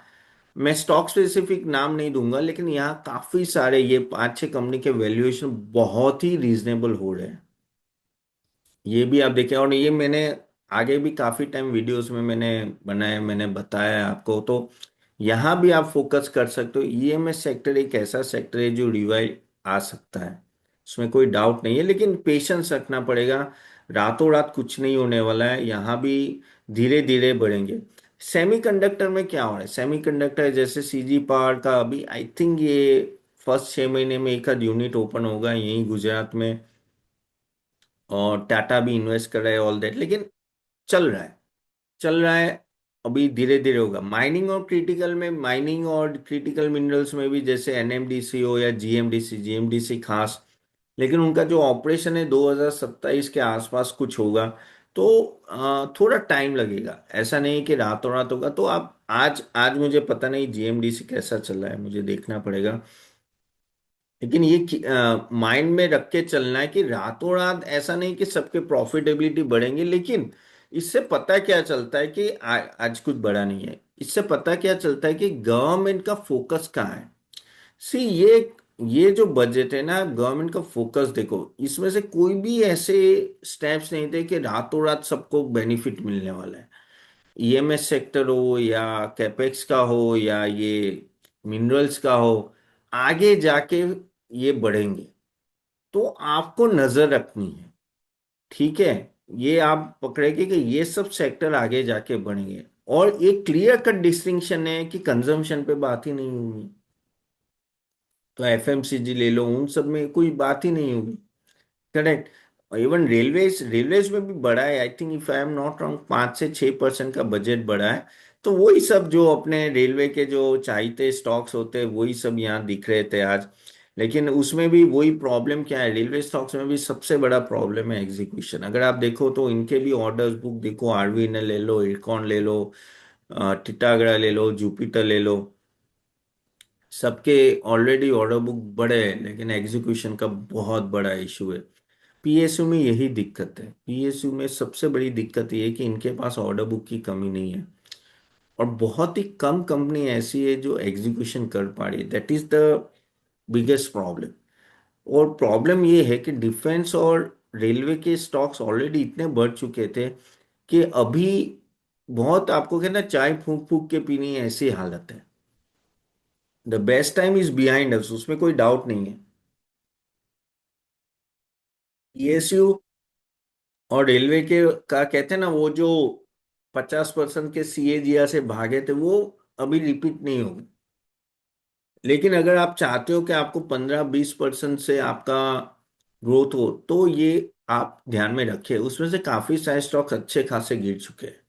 मैं स्टॉक स्पेसिफिक नाम नहीं दूंगा, लेकिन यहाँ काफी सारे ये 5 6 कंपनी के वैल्यूएशन बहुत ही रीजनेबल हो रहे हैं। ये भी आप देखें, और ये मैंने आगे भी काफी टाइम वीडियोस में मैंने बनाया, मैंने बताया है आपको। तो यहाँ भी आप फोकस कर सकते हो। ईएमएस सेक्टर एक ऐसा सेक्टर है जो रिवाइव आ सकता है, उसमें कोई डाउट नहीं है, लेकिन पेशेंस रखना पड़ेगा। रातों रात कुछ नहीं होने वाला है, यहाँ भी धीरे धीरे बढ़ेंगे। सेमीकंडक्टर में क्या हो रहा है, सेमीकंडक्टर जैसे सीजी पावर का अभी आई थिंक ये फर्स्ट 6 महीने में एक आध यूनिट ओपन होगा यहीं गुजरात में, और टाटा भी इन्वेस्ट कर रहा है ऑल दैट, लेकिन चल रहा है, चल रहा है। अभी धीरे धीरे होगा। माइनिंग और क्रिटिकल में, माइनिंग और क्रिटिकल मिनरल्स में भी जैसे एनएमडीसी हो या जीएमडीसी, जीएमडीसी खास, लेकिन उनका जो ऑपरेशन है 2027 के आसपास कुछ होगा। तो थोड़ा टाइम लगेगा, ऐसा नहीं कि रातों रात होगा। तो आप आज आज मुझे पता नहीं जीएमडीसी कैसा चल रहा है, मुझे देखना पड़ेगा। लेकिन ये माइंड में रख के चलना है कि रातों रात ऐसा नहीं कि सबके प्रॉफिटेबिलिटी बढ़ेंगे, लेकिन इससे पता क्या चलता है कि आज कुछ बड़ा नहीं है। इससे पता क्या चलता है कि गवर्नमेंट का फोकस कहाँ है। सी ये जो बजट है ना, गवर्नमेंट का फोकस देखो, इसमें से कोई भी ऐसे स्टेप्स नहीं थे कि रातों रात सबको बेनिफिट मिलने वाला है। ईएमएस सेक्टर हो या कैपेक्स का हो या ये मिनरल्स का हो, आगे जाके ये बढ़ेंगे, तो आपको नजर रखनी है। ठीक है। ये आप पकड़ेंगे कि ये सब सेक्टर आगे जाके बढ़ेंगे, और एक क्लियर कट डिस्टिंक्शन है कि कंजम्पशन पे बात ही नहीं होगी। तो एफएमसीजी ले लो, उन सब में कोई बात ही नहीं होगी, करेक्ट। इवन रेलवेज, रेलवेज में भी बढ़ा है, I think if I am not wrong 5 से 6% का बजट बढ़ा है। तो वही सब जो अपने रेलवे के जो चाहते स्टॉक्स होते हैं वही सब यहाँ दिख रहे थे आज। लेकिन उसमें भी वही प्रॉब्लम क्या है, रेलवे स्टॉक्स में भी सबसे बड़ा प्रॉब्लम है एग्जीक्यूशन। अगर आप देखो तो इनके भी ऑर्डर्स बुक देखो, आरवी ने ले लो, इरकॉन ले लो, टिटागड़ा ले लो, जुपिटर ले लो, सबके ऑलरेडी ऑर्डर बुक बड़े हैं, लेकिन एग्जीक्यूशन का बहुत बड़ा इशू है। पीएसयू में यही दिक्कत है। पीएसयू में सबसे बड़ी दिक्कत ये है कि इनके पास ऑर्डर बुक की कमी नहीं है, और बहुत ही कम कंपनी ऐसी है जो एग्जीक्यूशन कर पा रही है। That is the biggest problem. और प्रॉब्लम ये है कि डिफेंस और रेलवे के स्टॉक्स ऑलरेडी इतने बढ़ चुके थे कि अभी बहुत, आपको कहना, चाय फूंक फूंक के पीनी है, ऐसी हालत है। The best time is behind us, उसमें कोई डाउट नहीं है। पीएसयू और रेलवे के का कहते हैं ना, वो जो 50% के सीएजीआर से भागे थे, वो अभी रिपीट नहीं होगी। लेकिन अगर आप चाहते हो कि आपको 15-20% से आपका ग्रोथ हो, तो ये आप ध्यान में रखिए। उसमें से काफी सारे स्टॉक्स अच्छे खासे गिर चुके हैं।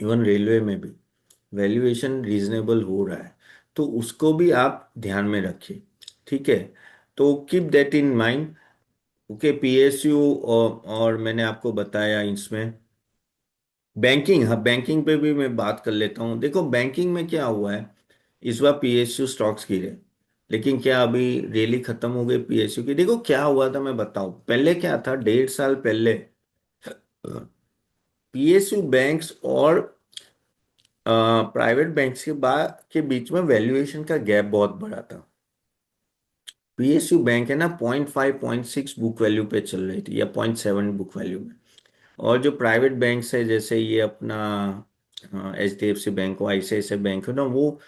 इवन रेलवे में भी वैल्यूएशन रीजनेबल हो रहा है, तो उसको भी आप ध्यान में रखिए। ठीक है, तो keep that in mind. Okay, PSU और मैंने आपको बताया इसमें। बैंकिंग, हाँ, बैंकिंग पे भी मैं बात कर लेता हूँ। देखो बैंकिंग में क्या हुआ है, इस बार पीएसयू स्टॉक्स गिरे, लेकिन क्या अभी रैली खत्म हो गई पीएसयू की? देखो क्या हुआ था, मैं बताऊं। पहले क्या था, 1.5 साल पहले पीएसयू बैंक्स और प्राइवेट बैंक्स के बीच में वैल्यूएशन का गैप बहुत बड़ा था। पीएसयू बैंक है ना, 0.5 0.6 बुक वैल्यू पे चल रही थी, या 0.7 बुक वैल्यू में। और जो प्राइवेट बैंक्स है, जैसे ये अपना HDFC बैंक हो, ICICI बैंक हो ना, वो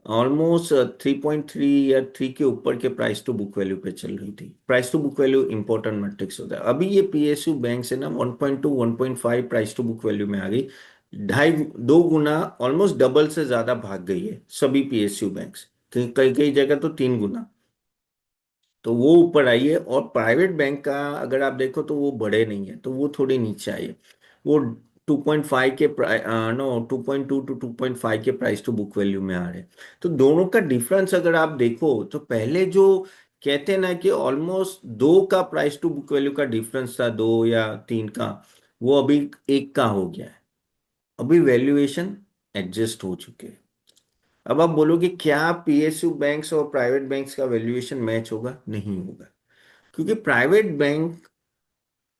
ऑलमोस्ट 3.3 या 3 के ऊपर के प्राइस टू बुक वैल्यू पे चल रही थी। Price to book value important metrics होता है। अभी ये पीएसयू बैंक से ना 1.2 1.5 प्राइस टू बुक वैल्यू में आ गई। ढाई, 2 गुना, ऑलमोस्ट डबल से ज्यादा भाग गई है सभी पीएसयू बैंक्स। कई कई कई जगह तो 3 गुना। तो वो ऊपर आई है। और प्राइवेट बैंक का अगर आप देखो तो वो बड़े नहीं है, तो वो थोड़ी नीचे आई है। वो 2.5 के नो 2.2 टू 2.5 के प्राइस टू बुक वैल्यू में आ रहे हैं। तो दोनों का डिफरेंस अगर आप देखो, तो पहले जो कहते हैं ना कि ऑलमोस्ट 2 का प्राइस टू बुक वैल्यू का डिफरेंस था, 2 या 3 का, वो अभी 1 का हो गया है। अभी वैल्यूएशन एडजस्ट हो चुके हैं। अब आप बोलोगे क्या पीएसयू बैंक्स और प्राइवेट बैंक्स का वैल्यूएशन मैच होगा? नहीं होगा, क्योंकि private bank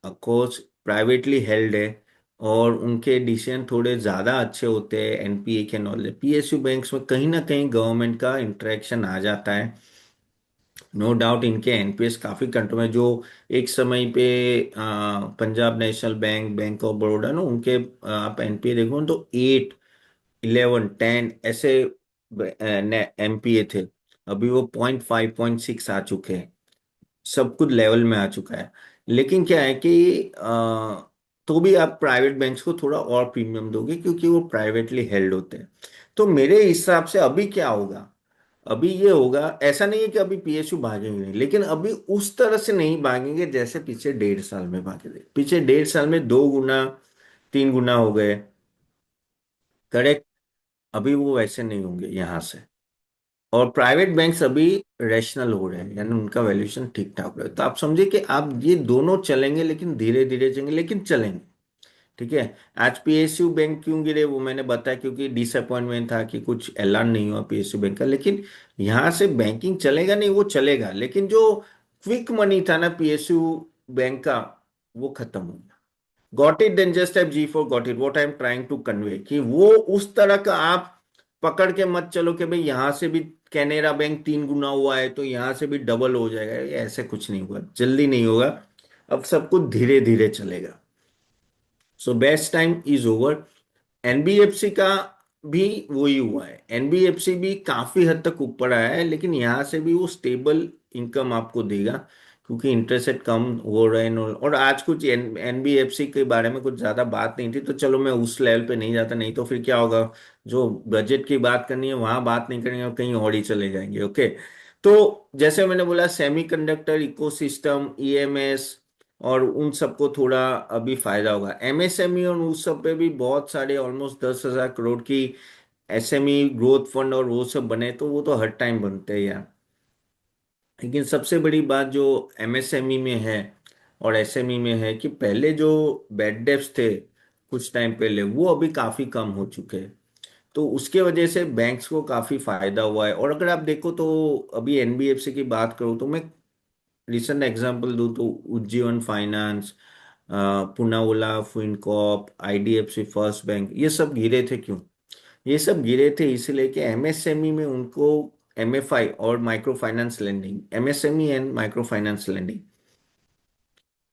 of course privately held है, और उनके डिसीजन थोड़े ज़्यादा अच्छे होते हैं एनपीए के नॉलेज। पीएसयू बैंक्स में कहीं ना कहीं गवर्नमेंट का इंटरेक्शन आ जाता है। नो डाउट इनके एनपीएस काफ़ी कंट्रोल में, जो एक समय पे Punjab national bank, bank of Baroda ना, उनके आप एनपीए देखो तो 8, 11, 10 ऐसे एमपीए थे। अभी वो 0.5 0.6 आ चुके हैं। सब कुछ लेवल में आ चुका है। लेकिन क्या है कि तो भी आप प्राइवेट बैंक्स को थोड़ा और प्रीमियम दोगे, क्योंकि वो प्राइवेटली हेल्ड होते हैं। तो मेरे हिसाब से अभी क्या होगा, अभी ये होगा, ऐसा नहीं है कि अभी पीएसयू भागेंगे नहीं, लेकिन अभी उस तरह से नहीं भागेंगे जैसे पिछले 1.5 साल में भागे थे। पिछले 1.5 साल में 2 गुना 3 गुना हो गए, करेक्ट। अभी वो वैसे नहीं होंगे यहाँ से। और प्राइवेट बैंक्स अभी रेशनल हो रहे हैं, यानी उनका वैल्यूएशन ठीक ठाक है। तो आप समझिए कि आप ये दोनों चलेंगे, लेकिन धीरे धीरे चलेंगे, लेकिन चलेंगे। ठीक है। आज पीएसयू बैंक क्यों गिरे वो मैंने बताया, क्योंकि डिसअपॉइंटमेंट था कि कुछ ऐलान नहीं हुआ पीएसयू बैंक का। लेकिन यहाँ से बैंकिंग चलेगा नहीं, वो चलेगा, लेकिन जो क्विक मनी था ना पीएसयू बैंक का, वो खत्म हो गया। Got it, then just have G for got it, what I am trying to convey, कि वो उस तरह का आप पकड़ के मत चलो कि भाई यहां से भी कैनेरा बैंक 3 गुना हुआ है तो यहां से भी डबल हो जाएगा। ये ऐसे कुछ नहीं हुआ, जल्दी नहीं होगा। अब सब कुछ धीरे धीरे चलेगा। So best time is over. NBFC का भी वही हुआ है। एनबीएफसी भी काफी हद तक ऊपर आया है, लेकिन यहाँ से भी वो स्टेबल इनकम आपको देगा, क्योंकि इंटरेस्ट रेट कम हो रहे हैं। और आज कुछ एनबीएफसी के बारे में कुछ ज्यादा बात नहीं थी, तो चलो मैं उस लेवल पे नहीं जाता, नहीं तो फिर क्या होगा, जो बजट की बात करनी है वहां बात नहीं करेंगे और कहीं और ही चले जाएंगे। ओके, तो जैसे मैंने बोला, सेमीकंडक्टर इकोसिस्टम, ईएमएस, और उन सबको थोड़ा अभी फायदा होगा। एमएसएमई और उस सब पे भी बहुत सारे, ऑलमोस्ट 10,000 करोड़ की एसएमई ग्रोथ फंड और वो सब बने, तो वो तो हर टाइम बनते हैं यार। लेकिन सबसे बड़ी बात जो एमएसएमई में है और एसएमई में है, कि पहले जो बैड डेब्ट्स थे कुछ टाइम पहले, वो अभी काफी कम हो चुके हैं। तो उसके वजह से बैंक्स को काफी फायदा हुआ है। और अगर आप देखो तो अभी एनबीएफसी की बात करूँ तो मैं रिसेंट एग्जांपल दूं तो Ujjivan finance, Poonawalla Fincorp, IDFC first bank, ये सब गिरे थे क्यों? ये सब गिरे थे इसलिए कि एमएसएमई में उनको एमएफआई और micro finance lending, MSME and micro finance lending,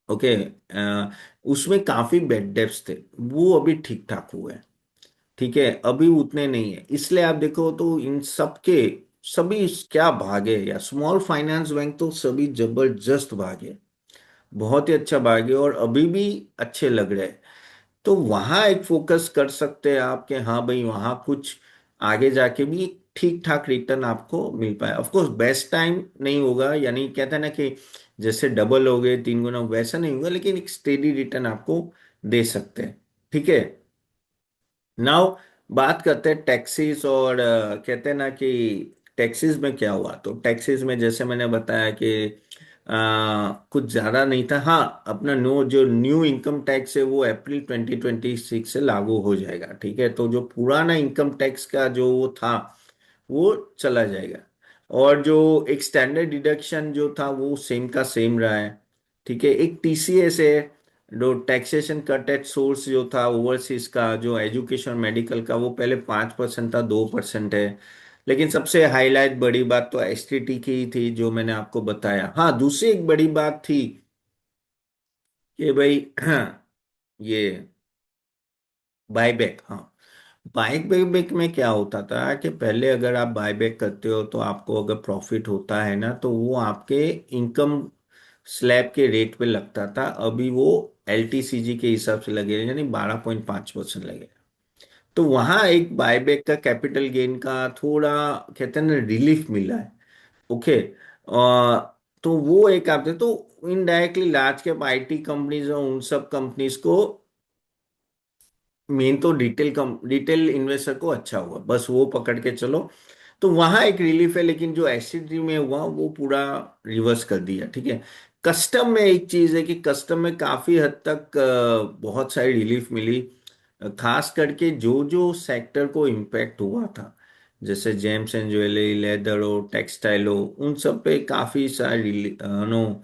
okay, उसमें काफी बेड डेप्स थे। वो अभी ठीक ठाक हुए हैं, ठीक है, अभी उतने नहीं है। इसलिए आप देखो तो इन सब के सभी क्या भागे, या स्मॉल फाइनेंस बैंक तो सभी जबरदस्त भागे, बहुत ही अच्छा भागे और अभी भी अच्छे लग रहे हैं। तो वहां एक फोकस कर सकते हैं आप कि हाँ भाई वहां कुछ आगे जाके भी ठीक ठाक रिटर्न आपको मिल पाए। ऑफ कोर्स बेस्ट टाइम नहीं होगा, यानी कहते हैं ना कि जैसे डबल हो गए 3 गुना, वैसा नहीं होगा, लेकिन एक स्टेडी रिटर्न आपको दे सकते हैं, ठीक है। नाउ बात करते हैं टैक्सीज और कहते हैं ना कि टैक्सीज में क्या हुआ। तो टैक्सीज में जैसे मैंने बताया कि कुछ ज्यादा नहीं था। हाँ, अपना नो जो न्यू इनकम टैक्स है वो अप्रैल 2026 से लागू हो जाएगा, ठीक है। तो जो पुराना इनकम टैक्स का जो वो था वो चला जाएगा। और जो एक स्टैंडर्ड डिडक्शन जो था वो सेम का सेम रहा है, ठीक है। एक टीसीएस है, जो टैक्सेशन कट एट सोर्स जो था ओवरसीज का, जो एजुकेशन मेडिकल का, वो पहले 5% था, 2% है। लेकिन सबसे हाईलाइट बड़ी बात तो एसटीटी की ही थी जो मैंने आपको बताया। हाँ, दूसरी एक बड़ी बात थी कि भाई ये बायबैक, हाँ, बायबैक में क्या होता था कि पहले अगर आप बायबैक करते हो तो आपको अगर प्रॉफिट होता है ना तो वो आपके इनकम स्लैब के रेट पे लगता था। अभी वो एलटीसीजी के हिसाब से लगेगा, यानी 12.5% लगेगा। तो वहां एक बायबैक का कैपिटल गेन का थोड़ा कहते हैं ना रिलीफ मिला है, ओके। तो वो एक आप तो indirectly large cap IT companies और उन सब कंपनीज को, मेन तो रिटेल इन्वेस्टर को अच्छा हुआ, बस वो पकड़ के चलो। तो वहां एक रिलीफ है, लेकिन जो एसटीडी में हुआ वो पूरा रिवर्स कर दिया, ठीक है। कस्टम में एक चीज है कि कस्टम में काफी हद तक बहुत सारी रिलीफ मिली। खास करके जो जो सेक्टर को इम्पैक्ट हुआ था, जैसे जेम्स एंड ज्वेलरी, लेदर हो, टेक्सटाइल हो, उन सब पे काफी सारी नो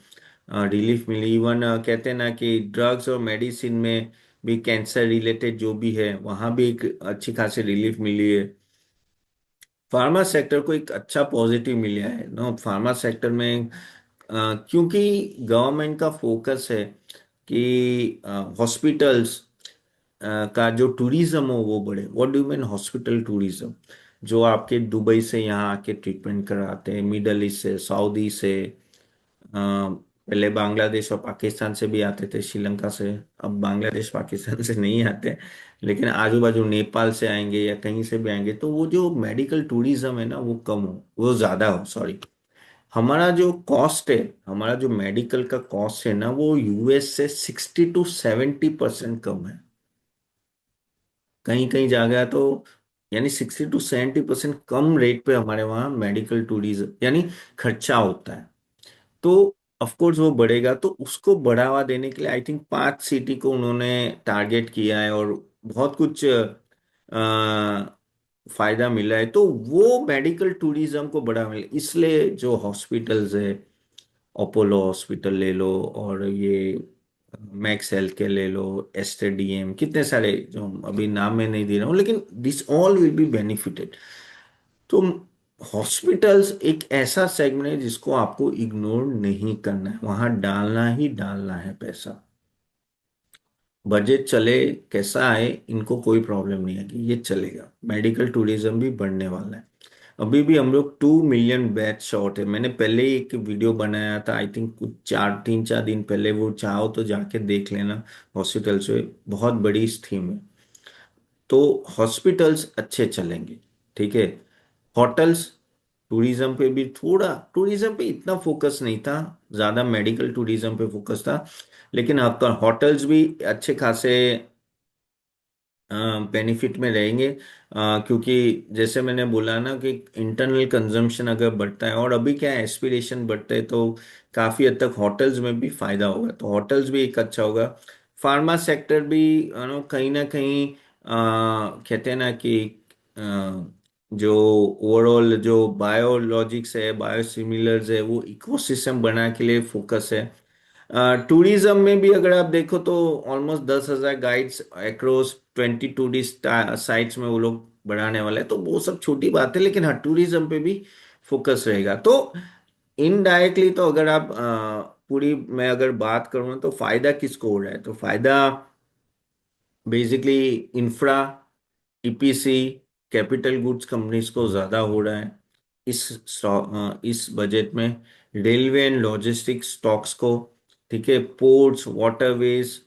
रिलीफ मिली। इवन कहते हैं ना कि ड्रग्स और मेडिसिन में भी, कैंसर रिलेटेड जो भी है वहां भी एक अच्छी खासी रिलीफ मिली है। फार्मा सेक्टर को एक अच्छा पॉजिटिव मिला है ना, फार्मा सेक्टर में क्योंकि गवर्नमेंट का फोकस है कि हॉस्पिटल्स का जो टूरिज्म हो वो बढ़े। What do mean hospital tourism? जो आपके दुबई से यहाँ आके ट्रीटमेंट कराते हैं, मिडल ईस्ट से, सऊदी से, पहले बांग्लादेश और पाकिस्तान से भी आते थे, श्रीलंका से। अब बांग्लादेश पाकिस्तान से नहीं आते, लेकिन आजू बाजू नेपाल से आएंगे या कहीं से भी आएंगे। तो वो जो मेडिकल टूरिज्म है ना वो कम हो, वो ज्यादा हो, सॉरी। हमारा जो कॉस्ट है, हमारा जो मेडिकल का कॉस्ट है ना, वो यूएस से 60 to 70% कम है। कहीं कहीं जगह तो यानी 60 to 70% कम रेट पे हमारे वहाँ मेडिकल टूरिज्म यानी खर्चा होता है। तो ऑफ कोर्स वो बढ़ेगा, तो उसको बढ़ावा देने के लिए आई थिंक 5 सिटी को उन्होंने टारगेट किया है और बहुत कुछ फायदा मिला है। तो वो मेडिकल टूरिज्म को बढ़ावा मिला, इसलिए जो हॉस्पिटल्स है, अपोलो हॉस्पिटल ले लो, और ये मैक्स हेल्थ के ले लो, एसटीडीएम, कितने सारे जो अभी नाम में नहीं दे रहा हूँ, लेकिन this all will be benefited. तो हॉस्पिटल्स एक ऐसा सेगमेंट है जिसको आपको इग्नोर नहीं करना है, वहां डालना ही डालना है पैसा। बजट चले कैसा आए, इनको कोई प्रॉब्लम नहीं है कि ये चलेगा। मेडिकल टूरिज्म भी बढ़ने वाला है। अभी भी हम लोग 2 मिलियन बैच शॉर्ट है। मैंने पहले ही एक वीडियो बनाया था, आई थिंक कुछ 3-4 दिन पहले, वो चाहो तो जाके देख लेना। हॉस्पिटल से बहुत बड़ी स्कीम है। तो हॉस्पिटल्स अच्छे चलेंगे, ठीक है। होटल्स, टूरिज्म पे भी थोड़ा, टूरिज्म पे इतना फोकस नहीं था, ज्यादा मेडिकल टूरिज्म पे फोकस था। लेकिन आपका होटल्स भी अच्छे खासे बेनिफिट में रहेंगे। क्योंकि जैसे मैंने बोला ना कि इंटरनल कंजम्पशन अगर बढ़ता है और अभी क्या है एस्पिरेशन बढ़ता है, तो काफी हद तक होटल्स में भी फायदा होगा। तो होटल्स भी एक अच्छा होगा। फार्मा सेक्टर भी कहीं ना कहीं कहते हैं ना कि जो ओवरऑल जो बायोलॉजिक्स है, बायोसिमिलर्स है, वो इकोसिस्टम बनाने के लिए फोकस है। टूरिज्म में भी अगर आप देखो तो almost 10,000 guides across 20 tourist sites में वो लोग बढ़ाने वाले हैं। तो वो सब छोटी बात है, लेकिन हाँ, टूरिज्म पे भी फोकस रहेगा। तो इनडायरेक्टली तो अगर आप पूरी मैं अगर बात करूँ तो फायदा किसको हो रहा है, तो फायदा basically infra, EPC, capital goods companies को ज्यादा हो रहा है इस बजट में। रेलवे एंड लॉजिस्टिक्स स्टॉक्स को, ठीक है, पोर्ट्स, वाटरवेज,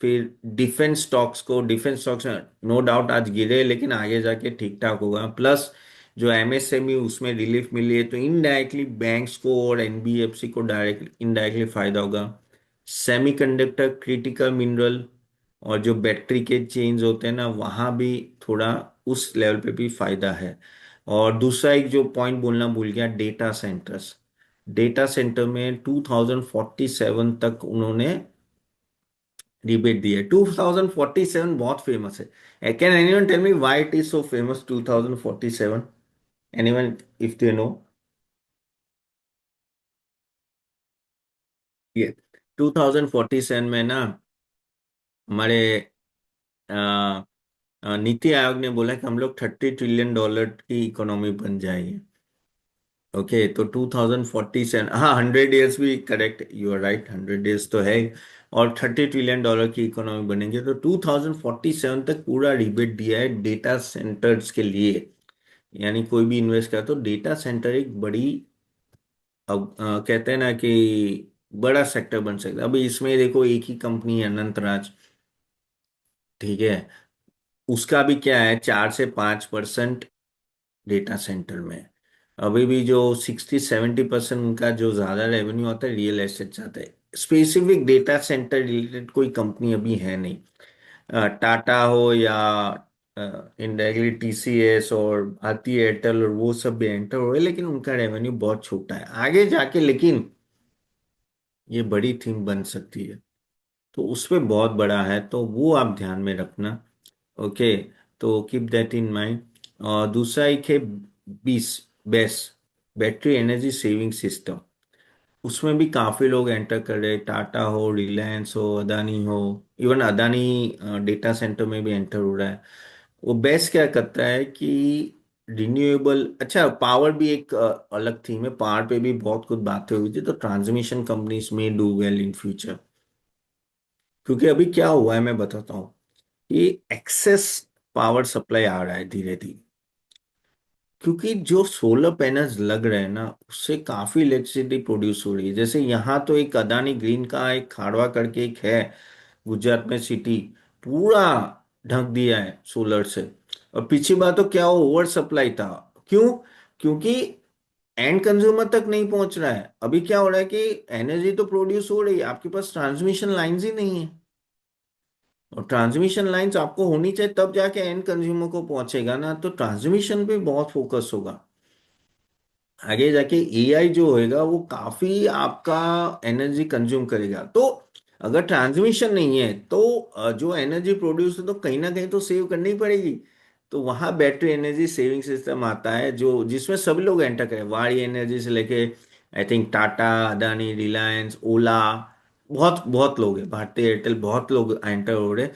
फिर डिफेंस स्टॉक्स को। डिफेंस स्टॉक्स नो डाउट आज गिरे, लेकिन आगे जाके ठीक ठाक होगा। प्लस जो एमएसएमई उसमें रिलीफ मिली है, तो इनडायरेक्टली बैंक्स को और एनबीएफसी को डायरेक्टली इनडायरेक्टली फायदा होगा। सेमीकंडक्टर, क्रिटिकल मिनरल और जो बैटरी के चेंज होते हैं ना, वहाँ भी थोड़ा उस लेवल पे भी फायदा है। और दूसरा एक जो पॉइंट बोलना भूल गया, डेटा सेंटर्स। डेटा सेंटर में 2047 तक उन्होंने रिबेट दी है। 2047 बहुत फेमस है। Can anyone tell me why it is so famous 2047? Anyone if they know? ये 2047 में ना हमारे नीति आयोग ने बोला कि हम लोग $30 ट्रिलियन की इकोनॉमी बन जाएगी। ओके, तो 2047, हाँ, 100 ईयर्स भी correct, you are right, 100 years तो है। और $30 ट्रिलियन की इकोनॉमी बनेंगे, तो 2047 तक पूरा रिबेट दिया है डेटा सेंटर्स के लिए। यानी कोई भी इन्वेस्ट करा तो डेटा सेंटर एक बड़ी, अब कहते हैं ना कि बड़ा सेक्टर बन सकता है। अभी इसमें देखो एक ही कंपनी है, अनंतराज, ठीक है, उसका भी क्या है, 4 से 5% डेटा सेंटर में। अभी भी जो 60-70% उनका जो ज्यादा रेवेन्यू आता है रियल एस्टेट से आता है। स्पेसिफिक डेटा सेंटर रिलेटेड कोई कंपनी अभी है नहीं। टाटा हो या इनडायरेक्टली टीसीएस और भारती एयरटेल और वो सब भी एंटर हो रहे हैं, लेकिन उनका रेवेन्यू बहुत छोटा है आगे जाके। लेकिन ये बड़ी थीम बन सकती है, तो उस पे बहुत बड़ा है, तो वो आप ध्यान में रखना। ओके, तो कीप दैट इन माइंड। और दूसरा एक है बीस base, battery energy saving system. उसमें भी काफी लोग एंटर कर रहे हैं, टाटा हो, रिलायंस हो, अदानी हो। इवन अदानी डेटा सेंटर में भी एंटर हो रहा है। वो बेस क्या करता है कि रिन्यूएबल, अच्छा पावर भी एक अलग थीम है। पावर पे भी बहुत कुछ बातें हुई थी, तो ट्रांसमिशन कंपनीज में डू वेल इन फ्यूचर। क्योंकि अभी क्या हुआ है मैं बताता हूँ, कि एक्सेस पावर सप्लाई आ रहा है धीरे धीरे। क्योंकि जो सोलर पैनल्स लग रहे हैं ना, उससे काफी इलेक्ट्रिसिटी प्रोड्यूस हो रही है। जैसे यहाँ तो एक अदानी ग्रीन का एक खाड़वा करके एक है गुजरात में सिटी, पूरा ढक दिया है सोलर से। और पीछे बात तो क्या, वो ओवर सप्लाई था। क्यों? क्योंकि एंड कंज्यूमर तक नहीं पहुंच रहा है। अभी क्या हो रहा है कि एनर्जी तो प्रोड्यूस हो रही है, आपके पास ट्रांसमिशन लाइंस ही नहीं है। और ट्रांसमिशन लाइंस आपको होनी चाहिए, तब जाके एंड कंज्यूमर को पहुंचेगा ना। तो ट्रांसमिशन पे बहुत फोकस होगा। आगे जाके एआई जो होएगा वो काफी आपका एनर्जी कंज्यूम करेगा। तो अगर ट्रांसमिशन नहीं है तो जो एनर्जी प्रोड्यूस है तो कहीं ना कहीं तो सेव करनी पड़ेगी। तो वहां बैटरी एनर्जी सेविंग सिस्टम आता है, जो जिसमें सभी लोग एंटर करें, वारी एनर्जी से लेके आई थिंक टाटा, अदानी, रिलायंस, ओला, बहुत बहुत लोग हैं, भारती एयरटेल, बहुत लोग एंटर हो रहे हैं।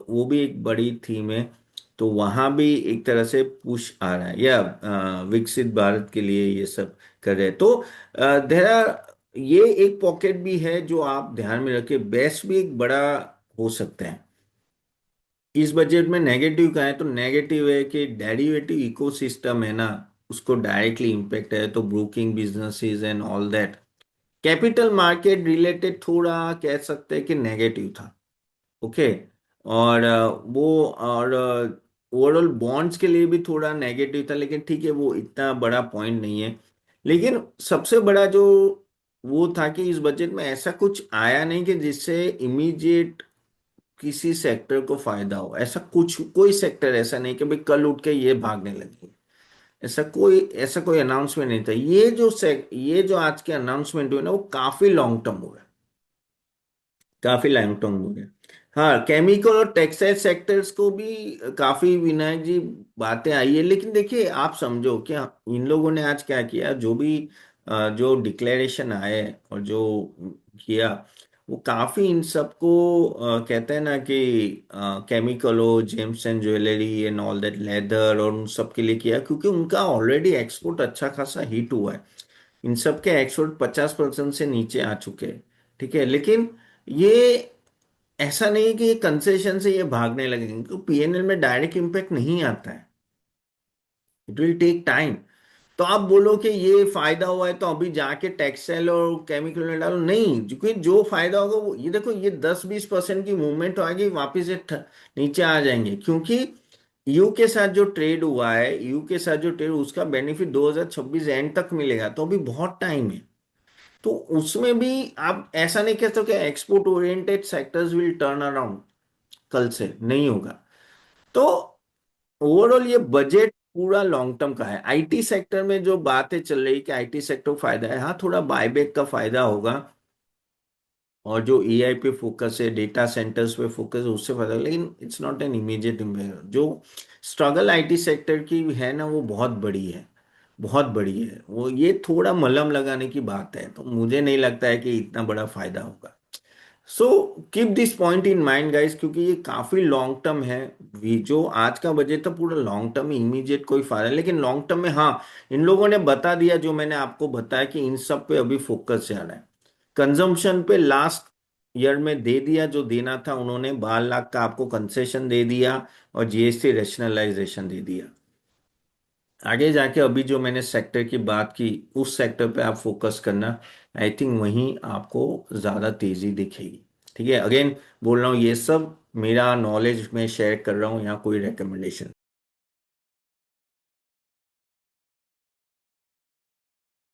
वो भी एक बड़ी थीम है। तो वहां भी एक तरह से पुश आ रहा है, या विकसित भारत के लिए ये सब कर रहे हैं। तो देरा ये एक पॉकेट भी है जो आप ध्यान में रखें। बेस्ट भी एक बड़ा हो सकता है। इस बजट में नेगेटिव का है, तो नेगेटिव है कि डेरिवेटिव इकोसिस्टम है ना, उसको डायरेक्टली इम्पेक्ट है। तो broking businesses and all that, capital market related थोड़ा कह सकते हैं कि नेगेटिव था। ओके, और वो और ओवरऑल बॉन्ड्स के लिए भी थोड़ा नेगेटिव था, लेकिन ठीक है, वो इतना बड़ा पॉइंट नहीं है। लेकिन सबसे बड़ा जो वो था कि इस बजट में ऐसा कुछ आया नहीं कि जिससे इमीडिएट किसी सेक्टर को फायदा हो। ऐसा कुछ कोई सेक्टर ऐसा नहीं कि भाई कल उठ के ये भागने लगे। ऐसा कोई अनाउंसमेंट नहीं था। ये जो आज के अनाउंसमेंट हुए ना, वो काफी लॉन्ग टर्म हुए, काफी लॉन्ग टर्म हो गया। हाँ, केमिकल और टेक्सटाइल सेक्टर्स को भी काफी, विनायक जी, बातें आई है। लेकिन देखिए, आप समझो क्या इन लोगों ने आज क्या किया, जो भी जो डिक्लेरेशन आए और जो किया, वो काफी इन सबको कहते हैं ना कि केमिकल हो, James and jewellery and all that, leather, और उन सब के लिए किया, क्योंकि उनका ऑलरेडी एक्सपोर्ट अच्छा खासा हिट हुआ है। इन सब के एक्सपोर्ट 50% से नीचे आ चुके हैं। ठीक है, लेकिन ये ऐसा नहीं है कि ये कंसेशन से ये भागने लगेंगे, तो पीएनएल में डायरेक्ट इम्पैक्ट नहीं आता है। It will take time. तो आप बोलो कि ये फायदा हुआ है तो अभी जाके टेक्सटाइल और केमिकल में डालो, नहीं, क्योंकि जो फायदा होगा वो, ये देखो, ये 10-20% की मूवमेंट आएगी, वापिस ये नीचे आ जाएंगे, क्योंकि यू के साथ जो ट्रेड हुआ है, यू के साथ जो ट्रेड, उसका बेनिफिट 2026 एंड तक मिलेगा, तो अभी बहुत टाइम है। तो उसमें भी आप ऐसा नहीं कह सकते export oriented sectors will turn around कल से, नहीं होगा। तो ओवरऑल ये बजट पूरा लॉन्ग टर्म का है। आईटी सेक्टर में जो बातें चल रही कि आईटी सेक्टर को फायदा है, हाँ, थोड़ा बायबैक का फायदा होगा, और जो एआई पे फोकस है, डेटा सेंटर्स पे फोकस है, उससे फायदा होगा, लेकिन it's not an immediate impact. जो स्ट्रगल आईटी सेक्टर की है ना, वो बहुत बड़ी है, बहुत बड़ी है वो। ये थोड़ा मलहम लगाने की बात है, तो मुझे नहीं लगता है कि इतना बड़ा फायदा होगा। So keep this point in mind guys, क्योंकि ये काफी लॉन्ग टर्म है। जो आज का बजट था पूरा लॉन्ग टर्म, इमीडिएट कोई फायदा नहीं, लेकिन लॉन्ग टर्म में हाँ, इन लोगों ने बता दिया, जो मैंने आपको बताया, कि इन सब पे अभी फोकस ज्यादा है। कंजम्पशन पे लास्ट ईयर में दे दिया जो देना था उन्होंने, 12 लाख का आपको कंसेशन दे दिया, और जीएसटी रैशनलाइजेशन दे दिया। आगे जाके अभी जो मैंने सेक्टर की बात की, उस सेक्टर पे आप फोकस करना। आई थिंक वहीं आपको ज्यादा तेजी दिखेगी। ठीक है, अगेन बोल रहा हूँ, ये सब मेरा नॉलेज में शेयर कर रहा हूँ, यहाँ कोई रिकमेंडेशन